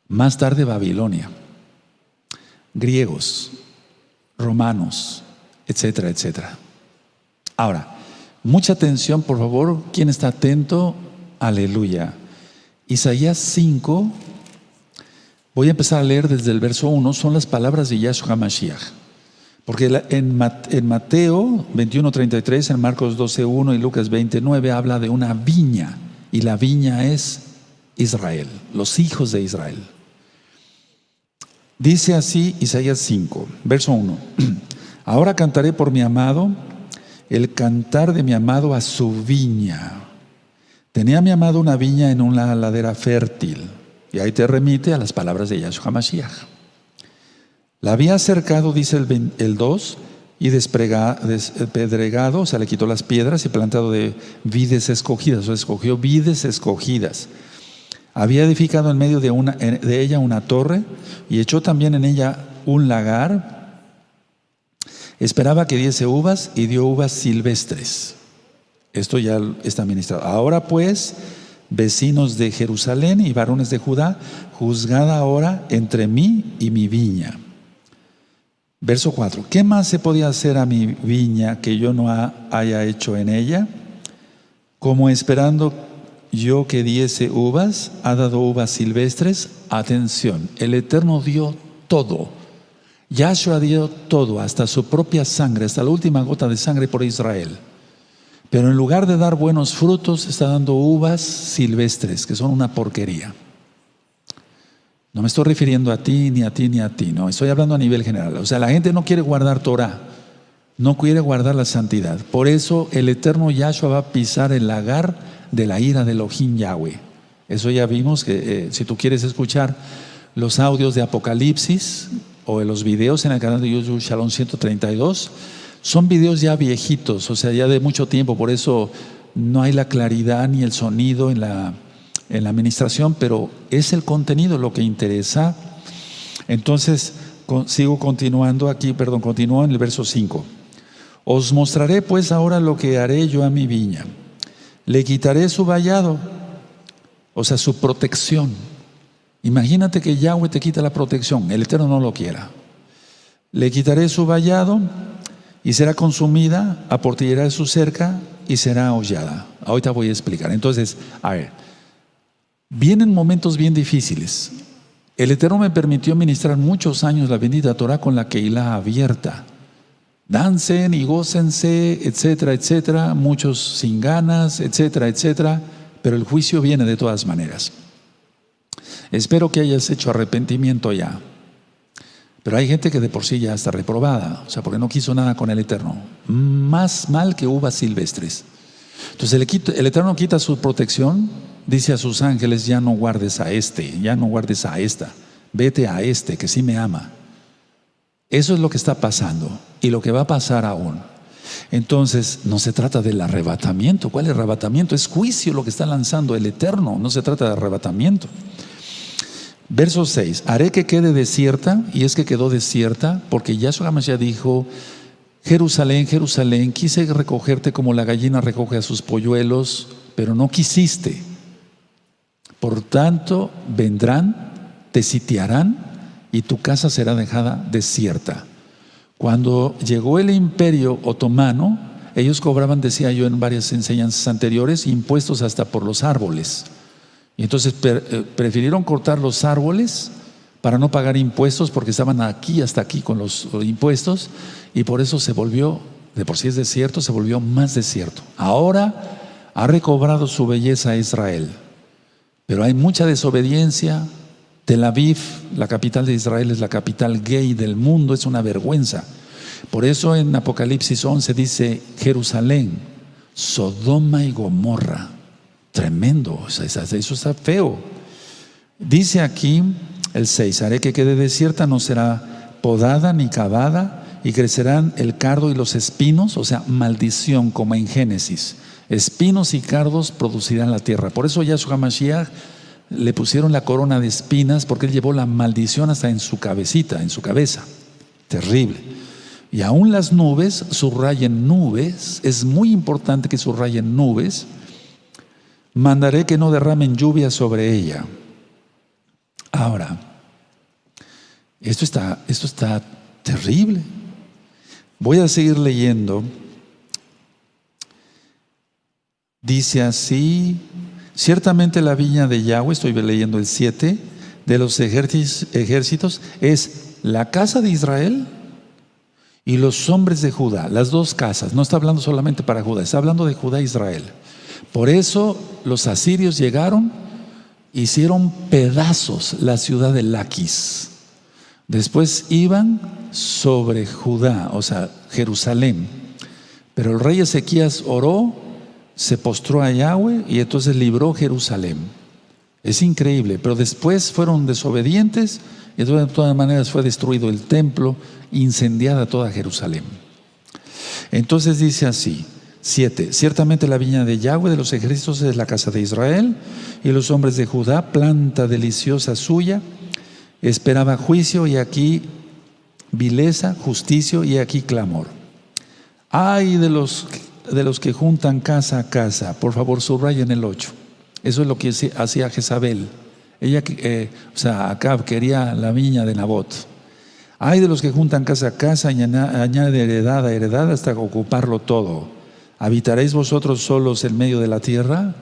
más tarde Babilonia, griegos, romanos, etcétera, etcétera. Ahora, mucha atención, por favor. ¿Quién está atento? Aleluya. Isaías 5, voy a empezar a leer desde el verso 1, son las palabras de Yahshua Mashiach. Porque en Mateo 21:33, en Marcos 12:1 y Lucas 20:9 habla de una viña, y la viña es Israel, los hijos de Israel. Dice así Isaías 5, verso 1: Ahora cantaré por mi amado, el cantar de mi amado a su viña. Tenía mi amado una viña en una ladera fértil. Y ahí te remite a las palabras de Yahshua Mashiach. La había cercado, dice el 2, y despedregado, o sea, le quitó las piedras, y plantado de vides escogidas, o sea, escogió vides escogidas. Había edificado en medio de ella una torre, y echó también en ella un lagar. Esperaba que diese uvas, y dio uvas silvestres. Esto ya está ministrado. Ahora pues, vecinos de Jerusalén y varones de Judá, juzgad ahora entre mí y mi viña. Verso 4. ¿Qué más se podía hacer a mi viña que yo no haya hecho en ella? Como esperando yo que diese uvas, ha dado uvas silvestres. Atención, el Eterno dio todo. Yahshua dio todo, hasta su propia sangre, hasta la última gota de sangre por Israel. Pero en lugar de dar buenos frutos, está dando uvas silvestres, que son una porquería. No me estoy refiriendo a ti, ni a ti, ni a ti, no, estoy hablando a nivel general. O sea, la gente no quiere guardar Torah, no quiere guardar la santidad. Por eso el eterno Yahshua va a pisar el lagar de la ira de Elohim Yahweh. Eso ya vimos que si tú quieres escuchar los audios de Apocalipsis o los videos en el canal de YouTube Shalom 132, son videos ya viejitos, o sea, ya de mucho tiempo, por eso no hay la claridad ni el sonido en la administración, pero es el contenido lo que interesa. Entonces, continúo en el verso 5. Os mostraré pues ahora lo que haré yo a mi viña. Le quitaré su vallado, o sea, su protección. Imagínate que Yahweh te quita la protección, el Eterno no lo quiera. Le quitaré su vallado y será consumida, aportillará su cerca y será hollada. Ahorita voy a explicar. Entonces, a ver, vienen momentos bien difíciles. El Eterno me permitió ministrar muchos años la bendita Torah con la Keilah abierta. Dancen y gócense, etcétera, etcétera, muchos sin ganas, etcétera, etcétera, pero el juicio viene de todas maneras. Espero que hayas hecho arrepentimiento ya. Pero hay gente que de por sí ya está reprobada, o sea, porque no quiso nada con el Eterno. Más mal que uvas silvestres. Entonces el Eterno quita su protección, dice a sus ángeles: ya no guardes a este, ya no guardes a esta, vete a este que sí me ama. Eso es lo que está pasando y lo que va a pasar aún. Entonces no se trata del arrebatamiento. ¿Cuál arrebatamiento? Es juicio lo que está lanzando el Eterno, no se trata de arrebatamiento. Verso 6, haré que quede desierta, y es que quedó desierta, porque Yahshua HaMashiach dijo: Jerusalén, Jerusalén, quise recogerte como la gallina recoge a sus polluelos, pero no quisiste. Por tanto, vendrán, te sitiarán, y tu casa será dejada desierta. Cuando llegó el imperio otomano, ellos cobraban, decía yo en varias enseñanzas anteriores, impuestos hasta por los árboles. Y entonces prefirieron cortar los árboles para no pagar impuestos, porque estaban aquí hasta aquí con los impuestos, y por eso se volvió, de por sí es desierto, se volvió más desierto. Ahora ha recobrado su belleza Israel, pero hay mucha desobediencia. Tel Aviv, la capital de Israel, es la capital gay del mundo, es una vergüenza. Por eso en Apocalipsis 11 dice: Jerusalén, Sodoma y Gomorra. Tremendo, o sea, eso está feo. Dice aquí el 6, haré que quede desierta, no será podada ni cavada, y crecerán el cardo y los espinos, o sea, maldición, como en Génesis. Espinos y cardos producirán la tierra. Por eso Yahshua HaMashiach le pusieron la corona de espinas, porque él llevó la maldición hasta en su cabecita, en su cabeza. Terrible. Y aún las nubes, subrayen nubes, es muy importante que subrayen nubes. Mandaré que no derramen lluvia sobre ella. Ahora, esto está terrible. Voy a seguir leyendo. Dice así: ciertamente la viña de Yahweh, estoy leyendo el 7, de los ejércitos, es la casa de Israel y los hombres de Judá. Las dos casas, no está hablando solamente para Judá, está hablando de Judá e Israel. Por eso los asirios llegaron, hicieron pedazos la ciudad de Laquis. Después iban sobre Judá, o sea, Jerusalén. Pero el rey Ezequías oró, se postró a Yahweh y entonces libró Jerusalén. Es increíble, pero después fueron desobedientes y de todas maneras fue destruido el templo, incendiada toda Jerusalén. Entonces dice así: 7. Ciertamente la viña de Yahweh de los ejércitos es la casa de Israel, y los hombres de Judá, planta deliciosa suya, esperaba juicio, y aquí vileza, justicia, y aquí clamor. Ay de los que juntan casa a casa. Por favor, subrayen el 8. Eso es lo que hacía Jezabel. Ella, Acab quería la viña de Nabot. Hay de los que juntan casa a casa y añade heredad a heredad hasta ocuparlo todo. ¿Habitaréis vosotros solos en medio de la tierra?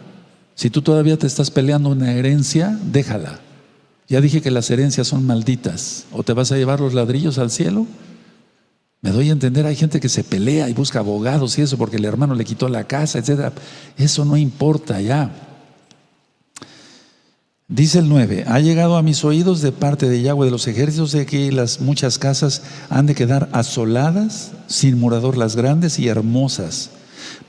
Si tú todavía te estás peleando una herencia, déjala. Ya dije que las herencias son malditas. ¿O te vas a llevar los ladrillos al cielo? Me doy a entender, hay gente que se pelea y busca abogados y eso porque el hermano le quitó la casa, etc. Eso no importa ya. Dice el 9, ha llegado a mis oídos de parte de Yahweh de los ejércitos de que las muchas casas han de quedar asoladas, sin morador las grandes y hermosas.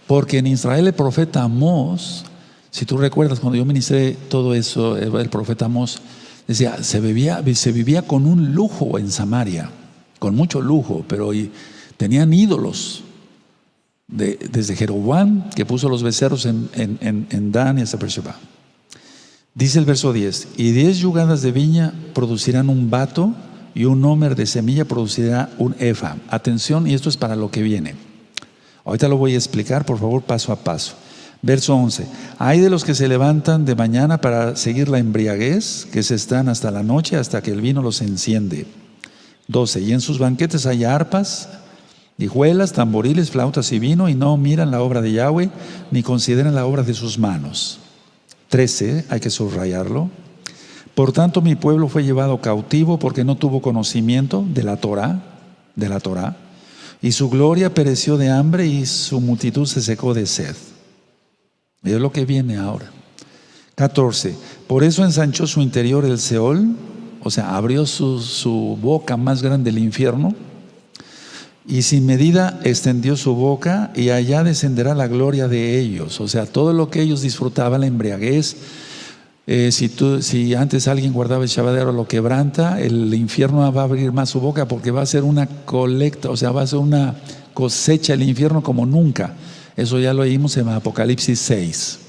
Porque en Israel el profeta Amós, si tú recuerdas cuando yo ministré todo eso, el profeta Amós decía, se vivía con un lujo en Samaria, con mucho lujo, pero tenían ídolos. Desde Jeroboam, que puso los becerros en Dan y hasta Beersheba. Dice el verso 10, y 10 yugadas de viña producirán un bato, y un homer de semilla producirá un efa. Atención, y esto es para lo que viene. Ahorita lo voy a explicar, por favor, paso a paso. Verso 11, hay de los que se levantan de mañana para seguir la embriaguez, que se están hasta la noche, hasta que el vino los enciende. 12, y en sus banquetes hay arpas, dijuelas, tamboriles, flautas y vino, y no miran la obra de Yahweh, ni consideran la obra de sus manos. 13, hay que subrayarlo. Por tanto, mi pueblo fue llevado cautivo porque no tuvo conocimiento de la Torá, y su gloria pereció de hambre y su multitud se secó de sed. Es lo que viene ahora. 14, por eso ensanchó su interior el Seol, o sea, abrió su boca más grande el infierno, y sin medida extendió su boca, y allá descenderá la gloria de ellos. O sea, todo lo que ellos disfrutaban, la embriaguez. Si antes alguien guardaba el Shabbat, ahora lo quebranta, el infierno va a abrir más su boca porque va a ser una colecta, o sea, va a ser una cosecha el infierno como nunca. Eso ya lo leímos en Apocalipsis 6,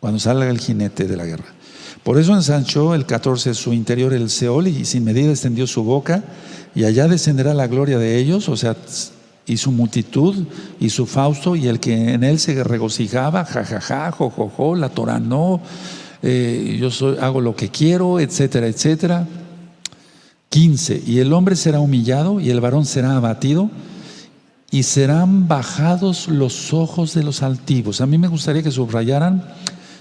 cuando salga el jinete de la guerra. Por eso ensanchó el 14 su interior el Seol, y sin medida extendió su boca, y allá descenderá la gloria de ellos, o sea, y su multitud, y su fausto, y el que en él se regocijaba, jajaja, jojojo, la Torah no, hago lo que quiero, etcétera, etcétera. 15, y el hombre será humillado, y el varón será abatido, y serán bajados los ojos de los altivos. A mí me gustaría que subrayaran,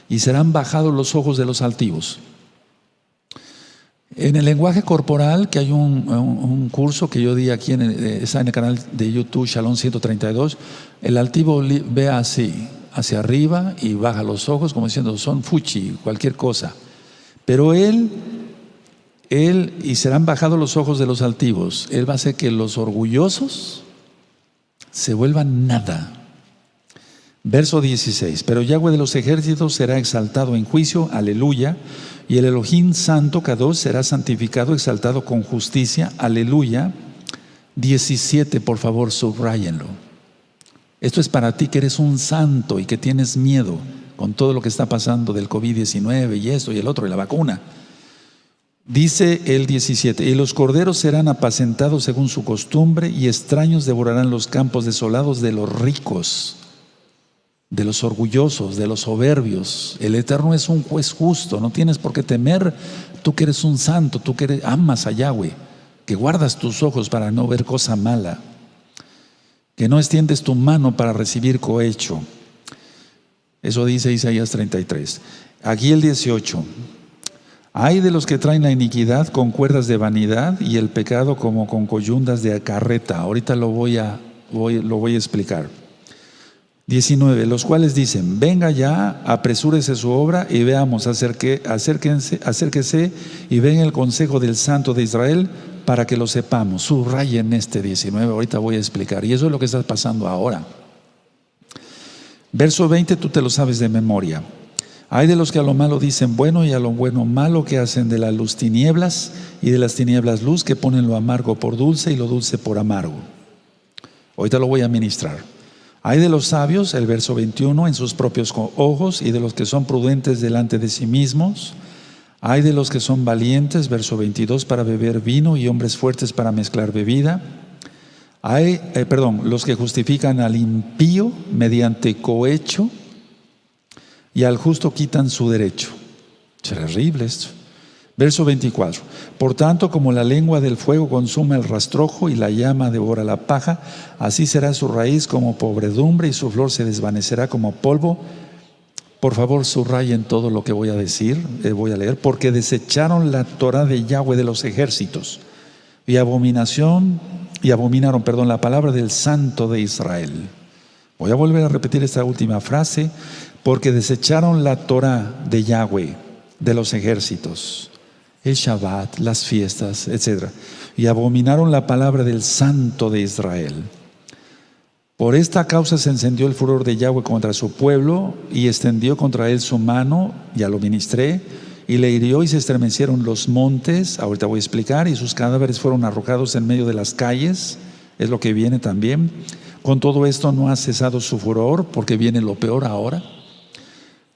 y serán bajados los ojos de los altivos. En el lenguaje corporal, que hay un curso que yo di aquí, está en el canal de YouTube, Shalom 132, el altivo ve así, hacia arriba y baja los ojos como diciendo, son fuchi, cualquier cosa. Pero él, y serán bajados los ojos de los altivos, él va a hacer que los orgullosos se vuelvan nada. Verso 16, pero Yahweh de los ejércitos será exaltado en juicio, aleluya, y el Elohim santo Kadosh será santificado, exaltado con justicia, aleluya. 17, por favor, subrayenlo. Esto es para ti que eres un santo y que tienes miedo con todo lo que está pasando del COVID-19 y esto y el otro y la vacuna. Dice el 17, y los corderos serán apacentados según su costumbre, y extraños devorarán los campos desolados de los ricos, de los orgullosos, de los soberbios. El Eterno es un juez justo, no tienes por qué temer, tú que eres un santo, tú que amas a Yahweh, que guardas tus ojos para no ver cosa mala, que no extiendes tu mano para recibir cohecho. Eso dice Isaías 33. Aquí el 18, hay de los que traen la iniquidad con cuerdas de vanidad y el pecado como con coyundas de carreta. Ahorita lo voy a explicar. 19, los cuales dicen, venga ya, apresúrese su obra y veamos, acérquese y ven el consejo del Santo de Israel para que lo sepamos. Subrayen este 19, ahorita voy a explicar. Y eso es lo que está pasando ahora. Verso 20, tú te lo sabes de memoria. Hay de los que a lo malo dicen bueno y a lo bueno malo, que hacen de la luz tinieblas y de las tinieblas luz, que ponen lo amargo por dulce y lo dulce por amargo. Ahorita lo voy a ministrar. Hay de los sabios, el verso 21, en sus propios ojos, y de los que son prudentes delante de sí mismos. Hay de los que son valientes, verso 22, para beber vino, y hombres fuertes para mezclar bebida. Hay, los que justifican al impío mediante cohecho, y al justo quitan su derecho. Terrible esto. Verso 24. Por tanto, como la lengua del fuego consume el rastrojo y la llama devora la paja, así será su raíz como pobredumbre y su flor se desvanecerá como polvo. Por favor, subrayen todo lo que voy a decir, voy a leer. Porque desecharon la Torá de Yahweh de los ejércitos y abominaron, la palabra del Santo de Israel. Voy a volver a repetir esta última frase. Porque desecharon la Torá de Yahweh de los ejércitos, el Shabbat, las fiestas, etc. Y abominaron la palabra del Santo de Israel. Por esta causa se encendió el furor de Yahweh contra su pueblo y extendió contra él su mano, ya lo ministré, y le hirió y se estremecieron los montes, ahorita voy a explicar, y sus cadáveres fueron arrojados en medio de las calles, es lo que viene también. Con todo esto no ha cesado su furor, porque viene lo peor ahora.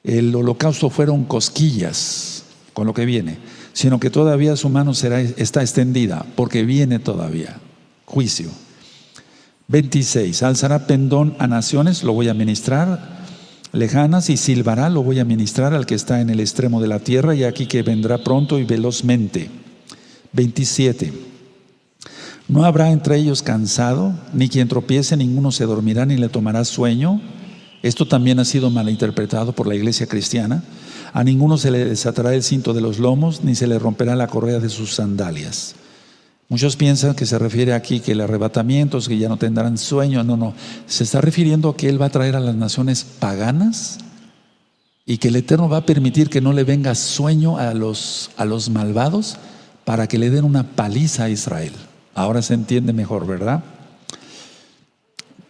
El holocausto fueron cosquillas con lo que viene, sino que todavía su mano está extendida, porque viene todavía juicio. 26. Alzará pendón a naciones, lo voy a ministrar, lejanas, y silbará, lo voy a ministrar al que está en el extremo de la tierra, y aquí que vendrá pronto y velozmente. 27. No habrá entre ellos cansado, ni quien tropiece, ninguno se dormirá, ni le tomará sueño. Esto también ha sido malinterpretado por la iglesia cristiana. A ninguno se le desatará el cinto de los lomos, ni se le romperá la correa de sus sandalias. Muchos piensan que se refiere aquí que el arrebatamiento, que ya no tendrán sueño. No. Se está refiriendo a que Él va a traer a las naciones paganas y que el Eterno va a permitir que no le venga sueño a los malvados para que le den una paliza a Israel. Ahora se entiende mejor, ¿verdad?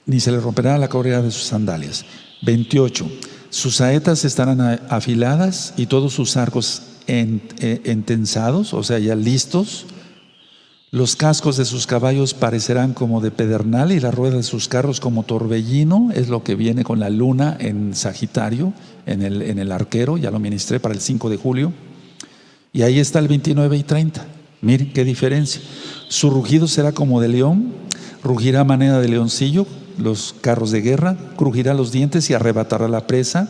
Ni se le romperá la correa de sus sandalias. 28. Sus saetas estarán afiladas y todos sus arcos entensados, o sea, ya listos. Los cascos de sus caballos parecerán como de pedernal y las ruedas de sus carros como torbellino. Es lo que viene con la luna en Sagitario, en el arquero. Ya lo ministré para el 5 de julio. Y ahí está el 29 y 30. Miren qué diferencia. Su rugido será como de león, rugirá a manera de leoncillo, los carros de guerra, crujirá los dientes y arrebatará la presa,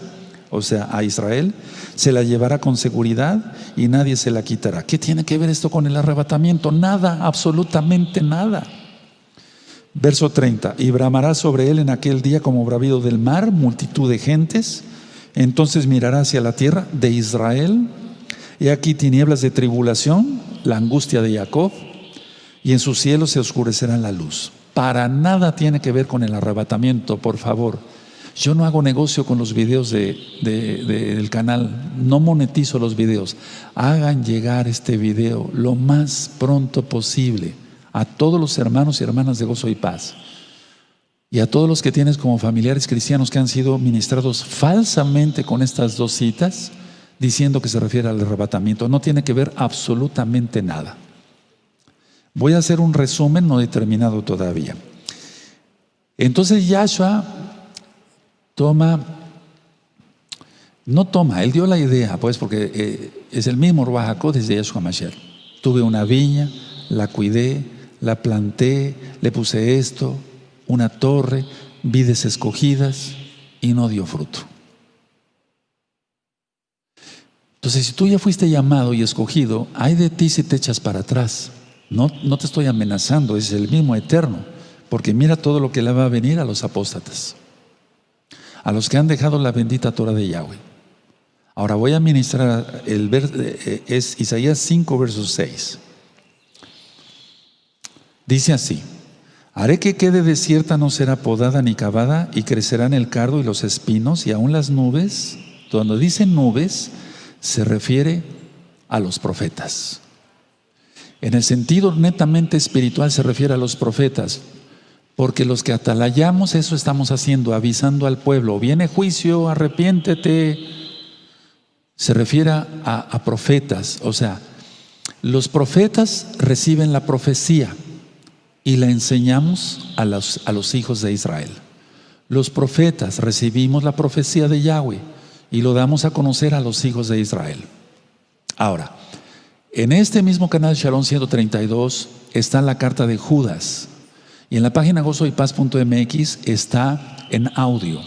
o sea, a Israel, se la llevará con seguridad y nadie se la quitará. ¿Qué tiene que ver esto con el arrebatamiento? Nada, absolutamente nada. Verso 30. Y bramará sobre él en aquel día como bravido del mar, multitud de gentes. Entonces mirará hacia la tierra de Israel, y aquí tinieblas de tribulación, la angustia de Jacob, y en sus cielos se oscurecerá la luz. Para nada tiene que ver con el arrebatamiento, por favor. Yo no hago negocio con los videos del canal, no monetizo los videos. Hagan llegar este video lo más pronto posible a todos los hermanos y hermanas de Gozo y Paz, y a todos los que tienes como familiares cristianos que han sido ministrados falsamente con estas dos citas, diciendo que se refiere al arrebatamiento. No tiene que ver absolutamente nada. Voy a hacer un resumen, no he terminado todavía. Entonces Yahshua él dio la idea, pues, porque es el mismo Ruach HaKodesh de Yahshua Mashiach. Tuve una viña, la cuidé, la planté, le puse esto, una torre, vides escogidas, y no dio fruto. Entonces, si tú ya fuiste llamado y escogido, ay de ti si te echas para atrás. No te estoy amenazando, es el mismo Eterno, porque mira todo lo que le va a venir a los apóstatas, a los que han dejado la bendita Torah de Yahweh. Ahora voy a ministrar es Isaías 5, verso 6. Dice así: haré que quede desierta, no será podada ni cavada, y crecerán el cardo y los espinos, y aún las nubes. Cuando dice nubes, se refiere a los profetas. En el sentido netamente espiritual se refiere a los profetas, porque los que atalayamos eso estamos haciendo, avisando al pueblo, viene juicio, arrepiéntete. Se refiere a profetas, o sea, los profetas reciben la profecía y la enseñamos a los hijos de Israel. Los profetas recibimos la profecía de Yahweh y lo damos a conocer a los hijos de Israel. Ahora, en este mismo canal Shalom 132 está la carta de Judas, y en la página gozoypaz.mx está en audio.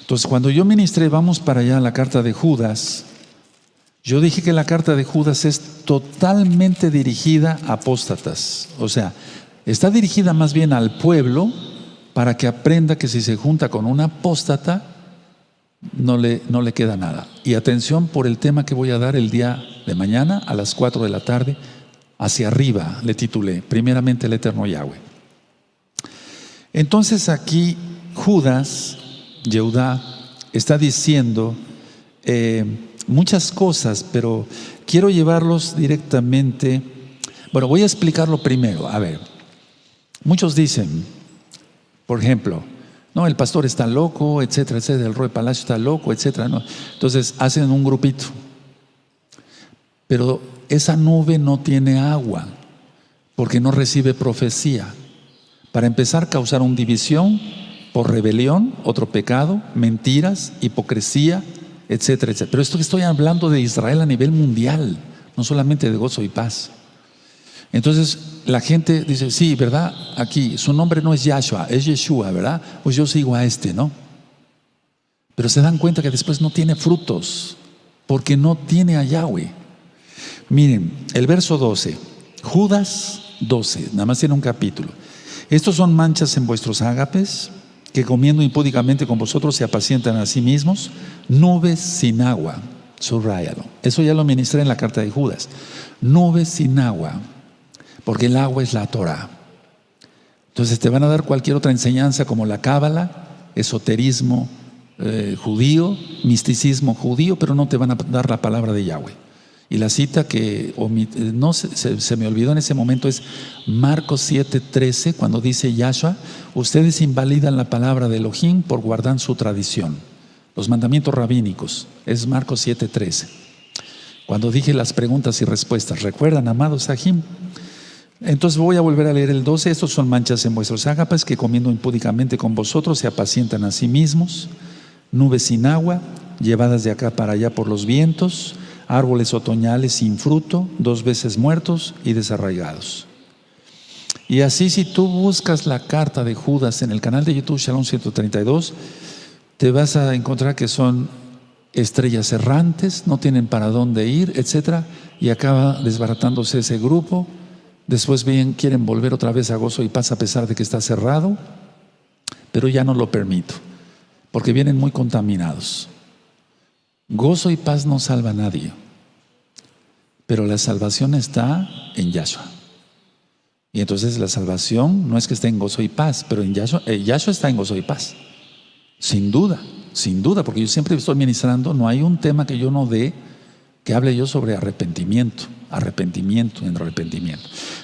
Entonces, cuando yo ministré, vamos para allá, la carta de Judas, Yo dije que la carta de Judas es totalmente dirigida a apóstatas. O sea, está dirigida más bien al pueblo para que aprenda que si se junta con un apóstata, no le queda nada. Y atención por el tema que voy a dar el día de mañana a las 4 de la tarde. Hacia arriba le titulé, primeramente el eterno Yahweh. Entonces aquí Judas, Yehudá, está diciendo muchas cosas, pero quiero llevarlos directamente. Bueno, voy a explicarlo primero. A ver, muchos dicen, por ejemplo, no, el pastor está loco, etcétera, etcétera, el rey Palacio está loco, etcétera, no. Entonces hacen un grupito, pero esa nube no tiene agua porque no recibe profecía. Para empezar, causaron división por rebelión, otro pecado, mentiras, hipocresía, etcétera, etcétera. Pero esto que estoy hablando de Israel a nivel mundial, no solamente de gozo y paz. Entonces la gente dice, sí, ¿verdad? Aquí su nombre no es Yahshua, es Yeshua, ¿verdad? Pues yo sigo a este, ¿no? Pero se dan cuenta que después no tiene frutos, porque no tiene a Yahweh. Miren, el verso 12, Judas 12, nada más tiene un capítulo. Estos son manchas en vuestros ágapes, que comiendo impúdicamente con vosotros se apacientan a sí mismos, nubes sin agua, subráyalo. Eso ya lo ministré en la carta de Judas. Nubes sin agua, porque el agua es la Torah. Entonces te van a dar cualquier otra enseñanza como la cábala, esoterismo judío, misticismo judío, pero no te van a dar la palabra de Yahweh. Y la cita que no se me olvidó en ese momento es Marcos 7:13, cuando dice Yahshua, ustedes invalidan la palabra de Elohim por guardar su tradición. Los mandamientos rabínicos, es Marcos 7:13. Cuando dije las preguntas y respuestas, ¿recuerdan, amados Sahim? Entonces voy a volver a leer el 12. Estos son manchas en vuestros ágapes, que comiendo impúdicamente con vosotros se apacientan a sí mismos, nubes sin agua, llevadas de acá para allá por los vientos, árboles otoñales sin fruto, 2 veces muertos y desarraigados. Y así, si tú buscas la carta de Judas en el canal de YouTube Shalom 132, te vas a encontrar que son estrellas errantes, no tienen para dónde ir, etcétera, y acaba desbaratándose ese grupo. Después bien quieren volver otra vez a gozo y paz a pesar de que está cerrado, pero ya no lo permito, porque vienen muy contaminados. Gozo y paz no salva a nadie, pero la salvación está en Yahshua. Y entonces la salvación no es que esté en gozo y paz, pero en Yahshua, Yahshua está en gozo y paz, sin duda, porque yo siempre estoy ministrando, no hay un tema que yo no dé que hable yo sobre arrepentimiento.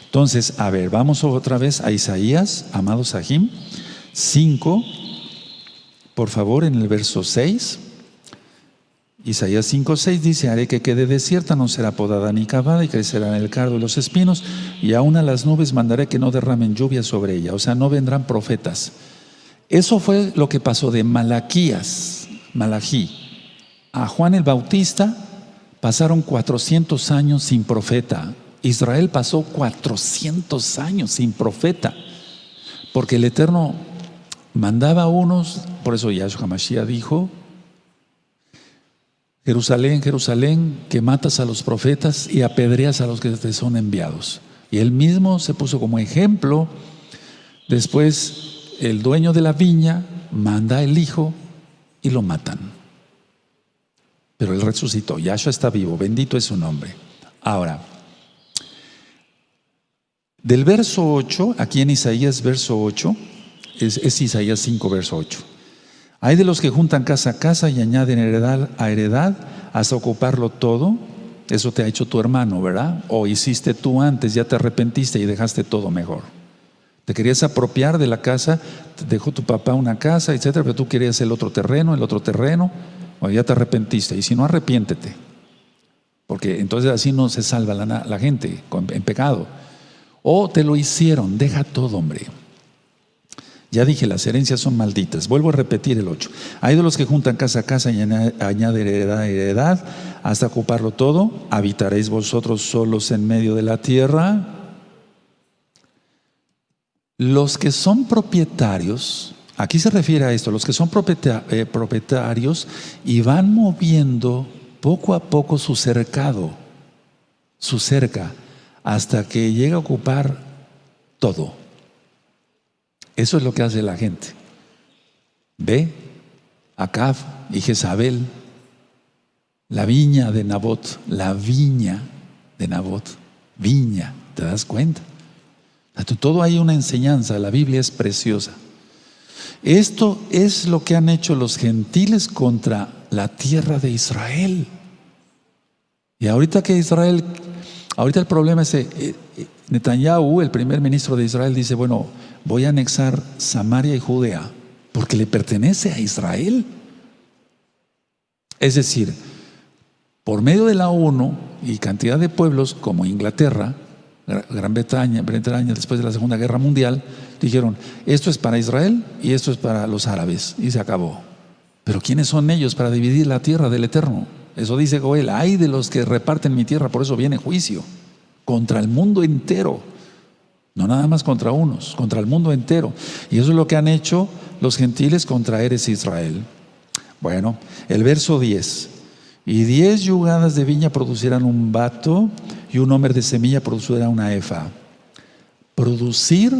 Entonces, a ver, vamos otra vez a Isaías, amados Sahim, 5, por favor, en el verso 6. Isaías 5:6 dice, haré que quede desierta, no será podada ni cavada, y crecerá en el cardo y los espinos, y aún a las nubes mandaré que no derramen lluvia sobre ella. O sea, no vendrán profetas. Eso fue lo que pasó de Malaquí a Juan el Bautista. Pasaron 400 años sin profeta. Israel pasó 400 años sin profeta, porque el Eterno mandaba a unos. Por eso Yahshua Mashiach dijo, Jerusalén, Jerusalén, que matas a los profetas y apedreas a los que te son enviados. Y él mismo se puso como ejemplo. Después el dueño de la viña manda el hijo y lo matan. Pero él resucitó, Yahshua está vivo, bendito es su nombre. Ahora, del verso 8, aquí en Isaías verso 8, es Isaías 5 verso 8. Hay de los que juntan casa a casa y añaden heredad a heredad hasta ocuparlo todo. Eso te ha hecho tu hermano, ¿verdad? O hiciste tú antes, ya te arrepentiste y dejaste todo mejor. Te querías apropiar de la casa, te dejó tu papá una casa, etcétera, pero tú querías el otro terreno, o ya te arrepentiste. Y si no, arrepiéntete, porque entonces así no se salva la gente en pecado. O te lo hicieron, deja todo, hombre. Ya dije, las herencias son malditas. Vuelvo a repetir el 8. Hay de los que juntan casa a casa y añaden heredad a heredad hasta ocuparlo todo. ¿Habitaréis vosotros solos en medio de la tierra? Los que son propietarios, aquí se refiere a esto, los que son propietarios y van moviendo poco a poco su cercado, su cerca, hasta que llega a ocupar todo. Eso es lo que hace la gente. Ve Acab y Jezabel, la viña de Nabot, la viña de Nabot, viña, ¿te das cuenta? Todo hay una enseñanza, la Biblia es preciosa. Esto es lo que han hecho los gentiles contra la tierra de Israel. Y ahorita el problema es, Netanyahu, el primer ministro de Israel, dice, bueno, voy a anexar Samaria y Judea, porque le pertenece a Israel. Es decir, por medio de la ONU y cantidad de pueblos como Inglaterra, Gran Bretaña, después de la Segunda Guerra Mundial, dijeron, esto es para Israel y esto es para los árabes, y se acabó. Pero ¿quiénes son ellos para dividir la tierra del Eterno? Eso dice Joel, ay de los que reparten mi tierra, por eso viene juicio contra el mundo entero, no nada más contra unos, contra el mundo entero. Y eso es lo que han hecho los gentiles contra Eres Israel. Bueno, el verso 10. Y 10 yugadas de viña producirán un bato, y un homer de semilla producirá una efa. Producir,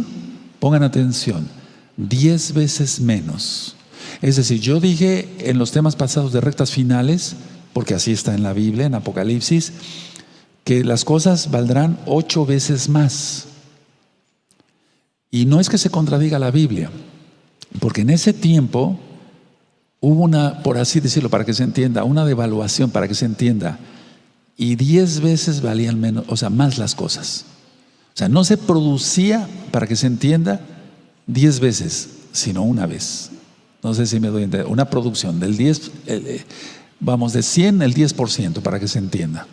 pongan atención, 10 veces menos. Es decir, yo dije en los temas pasados de rectas finales, porque así está en la Biblia, en Apocalipsis, que las cosas valdrán 8 veces más. Y no es que se contradiga la Biblia, porque en ese tiempo hubo una, por así decirlo, para que se entienda, una devaluación, para que se entienda, y 10 veces valían menos, o sea, más las cosas. O sea, no se producía, para que se entienda, 10 veces, sino una vez. No sé si me doy a entender. Una producción del 10, vamos, de 100 el 10%, para que se entienda.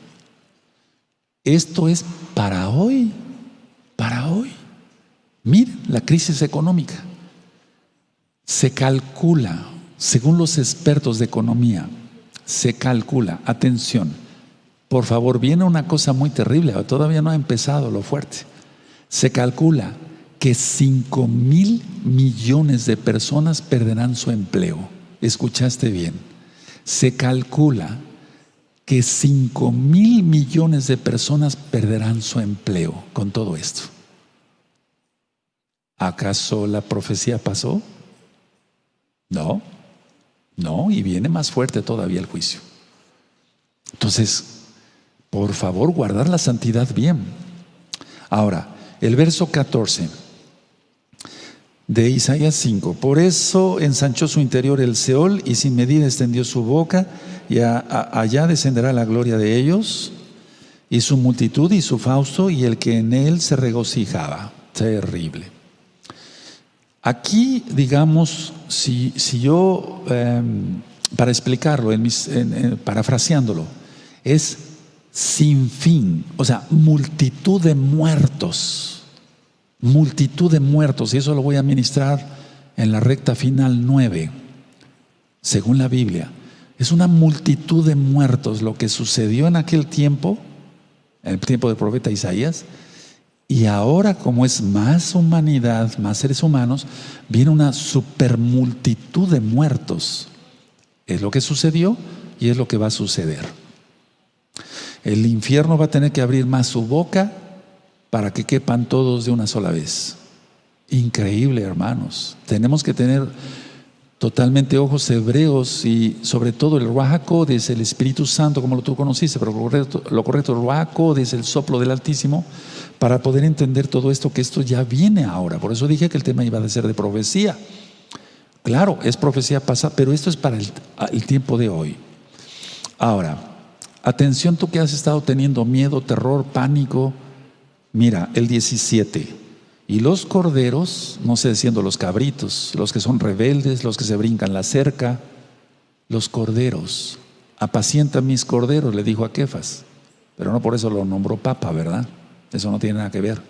Esto es para hoy, para hoy. Miren la crisis económica. Se calcula, según los expertos de economía, se calcula, atención, por favor, viene una cosa muy terrible, todavía no ha empezado lo fuerte. Se calcula que 5,000 millones de personas perderán su empleo. ¿Escuchaste bien? Se calcula que 5,000 millones de personas perderán su empleo con todo esto. ¿Acaso la profecía pasó? No, y viene más fuerte todavía el juicio. Entonces, por favor, guardar la santidad bien. Ahora, el verso 14 de Isaías 5. Por eso ensanchó su interior el Seol y sin medida extendió su boca, y allá descenderá la gloria de ellos, y su multitud y su fausto, y el que en él se regocijaba. Terrible. Aquí, digamos, si yo, para explicarlo, parafraseándolo, es sin fin, o sea, multitud de muertos, y eso lo voy a ministrar en la recta final 9, según la Biblia. Es una multitud de muertos lo que sucedió en aquel tiempo, en el tiempo del profeta Isaías. Y ahora, como es más humanidad, más seres humanos, viene una supermultitud de muertos. Es lo que sucedió y es lo que va a suceder. El infierno va a tener que abrir más su boca para que quepan todos de una sola vez. Increíble, hermanos. Tenemos que tener totalmente ojos hebreos y sobre todo el Ruach HaKodesh, el Espíritu Santo, como tú conociste, pero lo correcto, el Ruach HaKodesh, el soplo del Altísimo, para poder entender todo esto, que esto ya viene ahora. Por eso dije que el tema iba a ser de profecía. Claro, es profecía pasada, pero esto es para el tiempo de hoy. Ahora, atención tú que has estado teniendo miedo, terror, pánico. Mira, el 17. Y los corderos, no sé, siendo los cabritos, los que son rebeldes, los que se brincan la cerca, los corderos, apacienta mis corderos, le dijo a Kefas, pero no por eso lo nombró papa, ¿verdad? Eso no tiene nada que ver.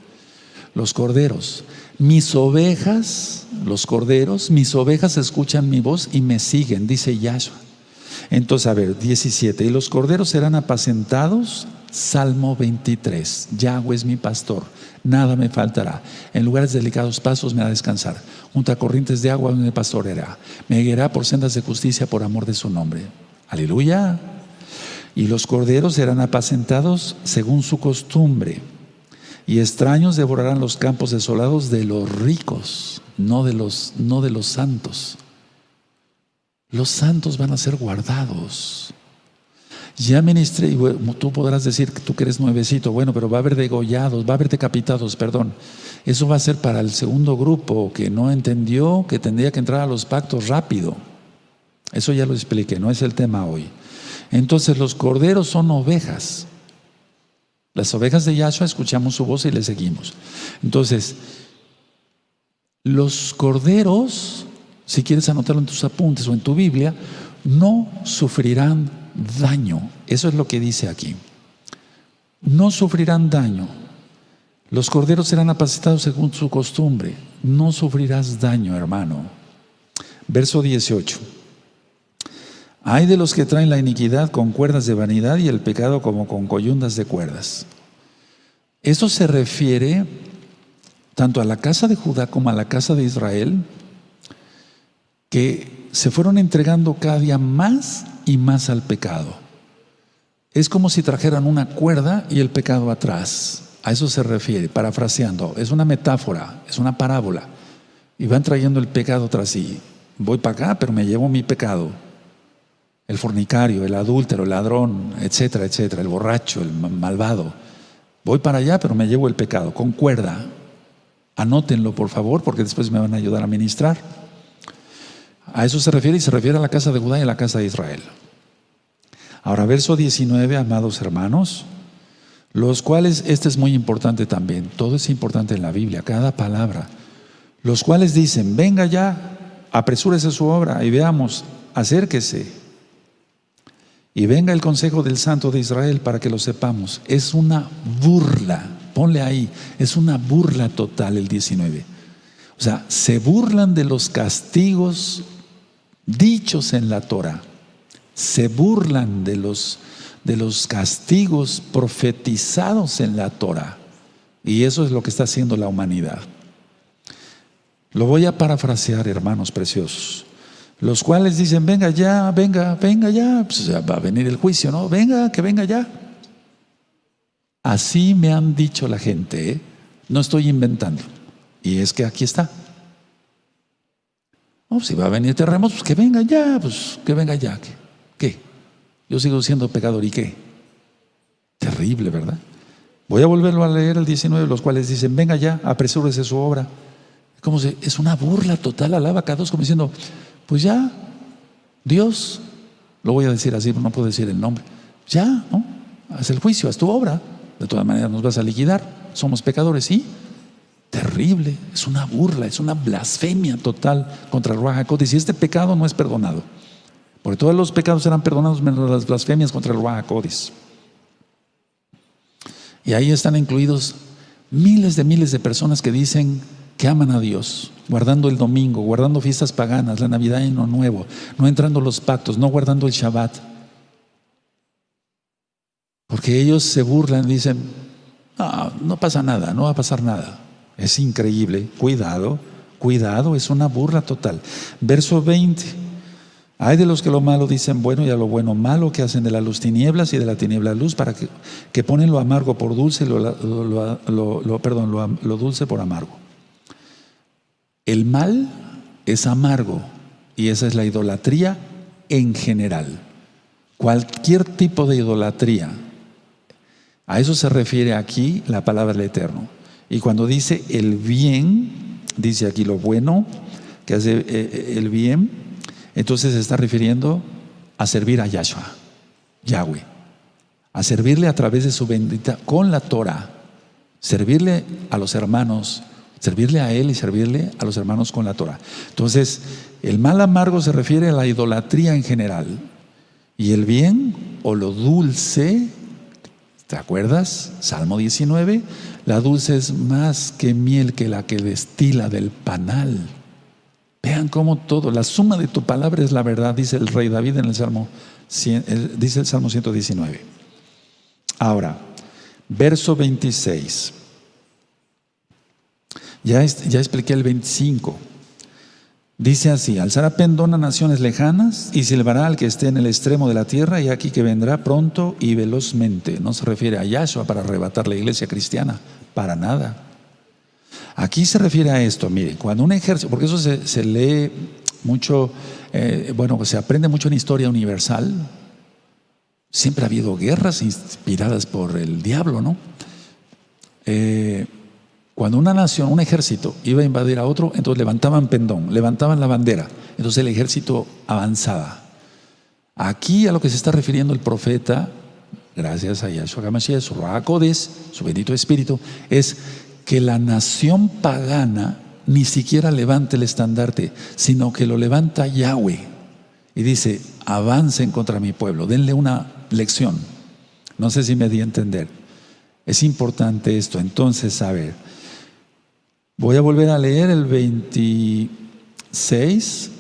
Los corderos, mis ovejas, los corderos, mis ovejas escuchan mi voz y me siguen, dice Yahshua. Entonces, a ver, 17, y los corderos serán apacentados, Salmo 23, Yahweh es mi pastor, nada me faltará. En lugares delicados pasos me hará descansar, junto a corrientes de agua me pastoreará, me guiará por sendas de justicia por amor de su nombre. Aleluya. Y los corderos serán apacentados según su costumbre. Y extraños devorarán los campos desolados de los ricos, no de los santos. Los santos van a ser guardados. Ya ministré, y bueno, tú podrás decir que tú que eres nuevecito, bueno, pero va a haber degollados, va a haber decapitados, perdón. Eso va a ser para el segundo grupo que no entendió que tendría que entrar a los pactos rápido. Eso ya lo expliqué, no es el tema hoy. Entonces los corderos son ovejas. Las ovejas de Yahshua escuchamos su voz y le seguimos. Entonces, los corderos, si quieres anotarlo en tus apuntes o en tu Biblia, no sufrirán daño. Eso es lo que dice aquí. No sufrirán daño. Los corderos serán apacentados según su costumbre. No sufrirás daño, hermano. Verso 18. Hay de los que traen la iniquidad con cuerdas de vanidad y el pecado como con coyundas de cuerdas. Eso se refiere tanto a la casa de Judá como a la casa de Israel, que se fueron entregando cada día más y más al pecado. Es como si trajeran una cuerda y el pecado atrás. A eso se refiere, parafraseando. Es una metáfora, es una parábola. Y van trayendo el pecado tras sí. Voy para acá, pero me llevo mi pecado. El fornicario, el adúltero, el ladrón, etcétera, etcétera, el borracho, el malvado. Voy para allá, pero me llevo el pecado, con cuerda. Anótenlo, por favor, porque después me van a ayudar a ministrar. A eso se refiere, y se refiere a la casa de Judá y a la casa de Israel. Ahora, verso 19, amados hermanos, los cuales, este es muy importante también, todo es importante en la Biblia, cada palabra. Los cuales dicen, venga ya, apresúrese su obra y veamos, acérquese. Y venga el consejo del Santo de Israel para que lo sepamos. Es una burla, ponle ahí, es una burla total el 19. O sea, se burlan de los castigos dichos en la Torah. Se burlan de los castigos profetizados en la Torah. Y eso es lo que está haciendo la humanidad. Lo voy a parafrasear, hermanos preciosos. Los cuales dicen, venga ya, venga ya. Pues ya va a venir el juicio, ¿no? Venga, que venga ya. Así me han dicho la gente, ¿eh? No estoy inventando. Y es que aquí está. No, si va a venir terremotos, pues que venga ya, pues que venga ya. ¿Qué? Yo sigo siendo pecador, ¿y qué? Terrible, ¿verdad? Voy a volverlo a leer el 19, los cuales dicen, venga ya, apresúrese su obra. Es una burla total, alaba a cada dos, como diciendo, pues ya, Dios, lo voy a decir así, no puedo decir el nombre, ya, ¿no? Haz el juicio, haz tu obra, de todas maneras nos vas a liquidar, somos pecadores, ¿sí? Terrible, es una burla, es una blasfemia total contra el Ruach HaKodesh, y este pecado no es perdonado, porque todos los pecados serán perdonados menos las blasfemias contra el Ruach HaKodesh. Y ahí están incluidos miles de personas que dicen que aman a Dios, guardando el domingo, guardando fiestas paganas, la Navidad y Año Nuevo, no entrando los pactos, no guardando el Shabbat. Porque ellos se burlan, dicen, no pasa nada, no va a pasar nada. Es increíble, cuidado, es una burla total. Verso 20, hay de los que lo malo dicen bueno y a lo bueno malo, que hacen de la luz tinieblas y de la tiniebla luz, para que ponen lo amargo por dulce y lo dulce por amargo. El mal es amargo y esa es la idolatría en general. Cualquier tipo de idolatría. A eso se refiere aquí la palabra del Eterno. Y cuando dice el bien, dice aquí lo bueno, que hace el bien, entonces se está refiriendo a servir a Yahshua, Yahweh. A servirle a través de su bendita, con la Torah. Servirle a los hermanos, servirle a Él y servirle a los hermanos con la Torah. Entonces, el mal amargo se refiere a la idolatría en general. Y el bien o lo dulce, ¿te acuerdas? Salmo 19, la dulce es más que miel que la que destila del panal. Vean cómo todo, la suma de tu palabra es la verdad, dice el rey David en el Salmo 119. Ahora, verso 26. Ya expliqué el 25. Dice así: alzará pendón a naciones lejanas y silbará al que esté en el extremo de la tierra, y aquí que vendrá pronto y velozmente. No se refiere a Yahshua para arrebatar la iglesia cristiana, para nada. Aquí se refiere a esto. Mire, cuando un ejército, porque eso se lee mucho, se aprende mucho en historia universal. Siempre ha habido guerras inspiradas por el diablo, ¿no? Cuando una nación, un ejército iba a invadir a otro, entonces levantaban pendón, levantaban la bandera, entonces el ejército avanzaba. Aquí a lo que se está refiriendo el profeta, gracias a Yahshua HaMashiach, su Ruach HaKodesh, su bendito espíritu, es que la nación pagana ni siquiera levante el estandarte, sino que lo levanta Yahweh y dice: avancen contra mi pueblo, denle una lección. No sé si me di a entender. Es importante esto. Entonces, a ver, voy a volver a leer el 26.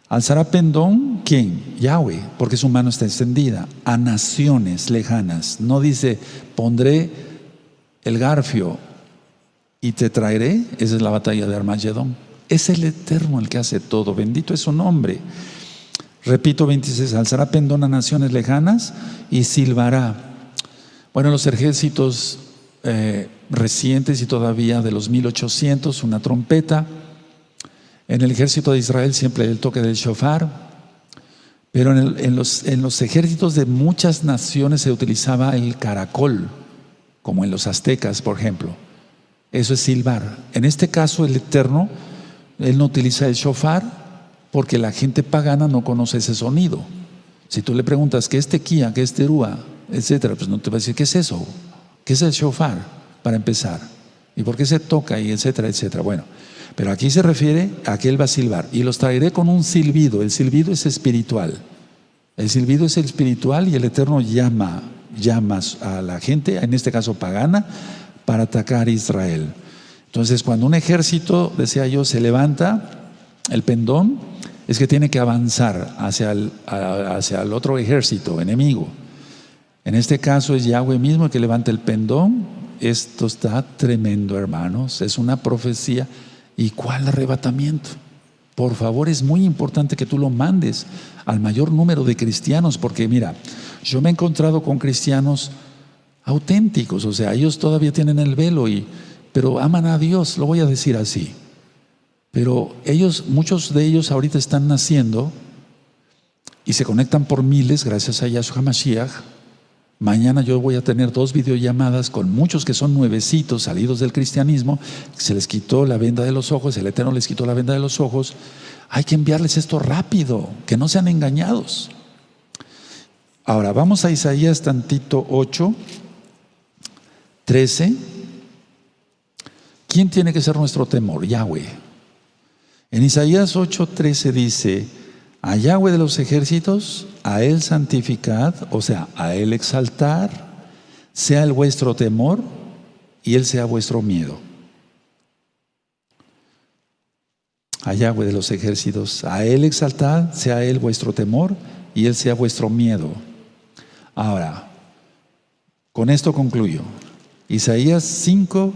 Alzará pendón, ¿quién? Yahweh, porque su mano está extendida a naciones lejanas. No dice: pondré el garfio y te traeré. Esa es la batalla de Armagedón. Es el Eterno el que hace todo. Bendito es su nombre. Repito, 26. Alzará pendón a naciones lejanas y silbará. Bueno, los ejércitos recientes y todavía de los 1800, una trompeta. En el ejército de Israel siempre el toque del shofar. Pero en los ejércitos de muchas naciones se utilizaba el caracol, como en los aztecas, por ejemplo. Eso es silbar. En este caso, el Eterno, Él no utiliza el shofar porque la gente pagana no conoce ese sonido. Si tú le preguntas ¿qué es tequía, qué es terúa, etcétera? Pues no te va a decir ¿qué es eso? ¿Qué es el shofar? Para empezar. ¿Y por qué se toca? Y etcétera, etcétera. Bueno, pero aquí se refiere a que Él va a silbar. Y los traeré con un silbido. El silbido es espiritual. El silbido es espiritual y el Eterno llama a la gente, en este caso pagana, para atacar a Israel. Entonces, cuando un ejército, decía yo, se levanta el pendón, es que tiene que avanzar hacia el otro ejército enemigo. En este caso es Yahweh mismo el que levanta el pendón. Esto está tremendo, hermanos. Es una profecía. ¿Y cuál arrebatamiento? Por favor, es muy importante que tú lo mandes al mayor número de cristianos, porque mira, yo me he encontrado con cristianos auténticos, o sea, ellos todavía tienen el velo, pero aman a Dios, lo voy a decir así. Pero muchos de ellos ahorita están naciendo y se conectan por miles gracias a Yahshua HaMashiach. Mañana yo voy a tener 2 videollamadas con muchos que son nuevecitos, salidos del cristianismo. Se les quitó la venda de los ojos, el Eterno les quitó la venda de los ojos. Hay que enviarles esto rápido, que no sean engañados. Ahora vamos a Isaías tantito 8:13. ¿Quién tiene que ser nuestro temor? Yahweh. En Isaías 8:13 dice: a Yahweh de los ejércitos, a Él santificad, o sea, a Él exaltar, sea el vuestro temor y Él sea vuestro miedo. A Yahweh de los ejércitos, a Él exaltad, sea Él vuestro temor y Él sea vuestro miedo. Ahora, con esto concluyo. Isaías 5,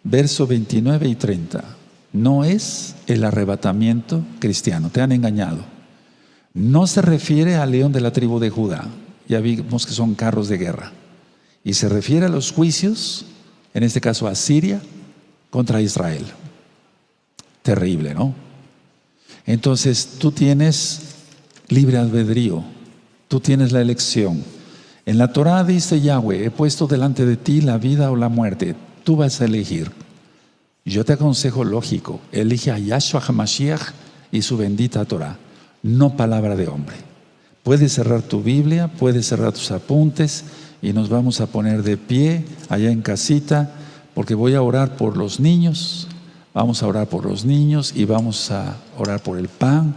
verso 29 y 30. No es el arrebatamiento cristiano, te han engañado. No se refiere al león de la tribu de Judá, ya vimos que son carros de guerra. Y se refiere a los juicios, en este caso a Siria, contra Israel. Terrible, ¿no? Entonces tú tienes libre albedrío, tú tienes la elección. En la Torá dice Yahweh: he puesto delante de ti la vida o la muerte, tú vas a elegir. Yo te aconsejo lógico, elige a Yahshua HaMashiach y su bendita Torá, no palabra de hombre. Puedes cerrar tu Biblia, puedes cerrar tus apuntes y nos vamos a poner de pie allá en casita, porque voy a orar por los niños. Vamos a orar por los niños y vamos a orar por el pan.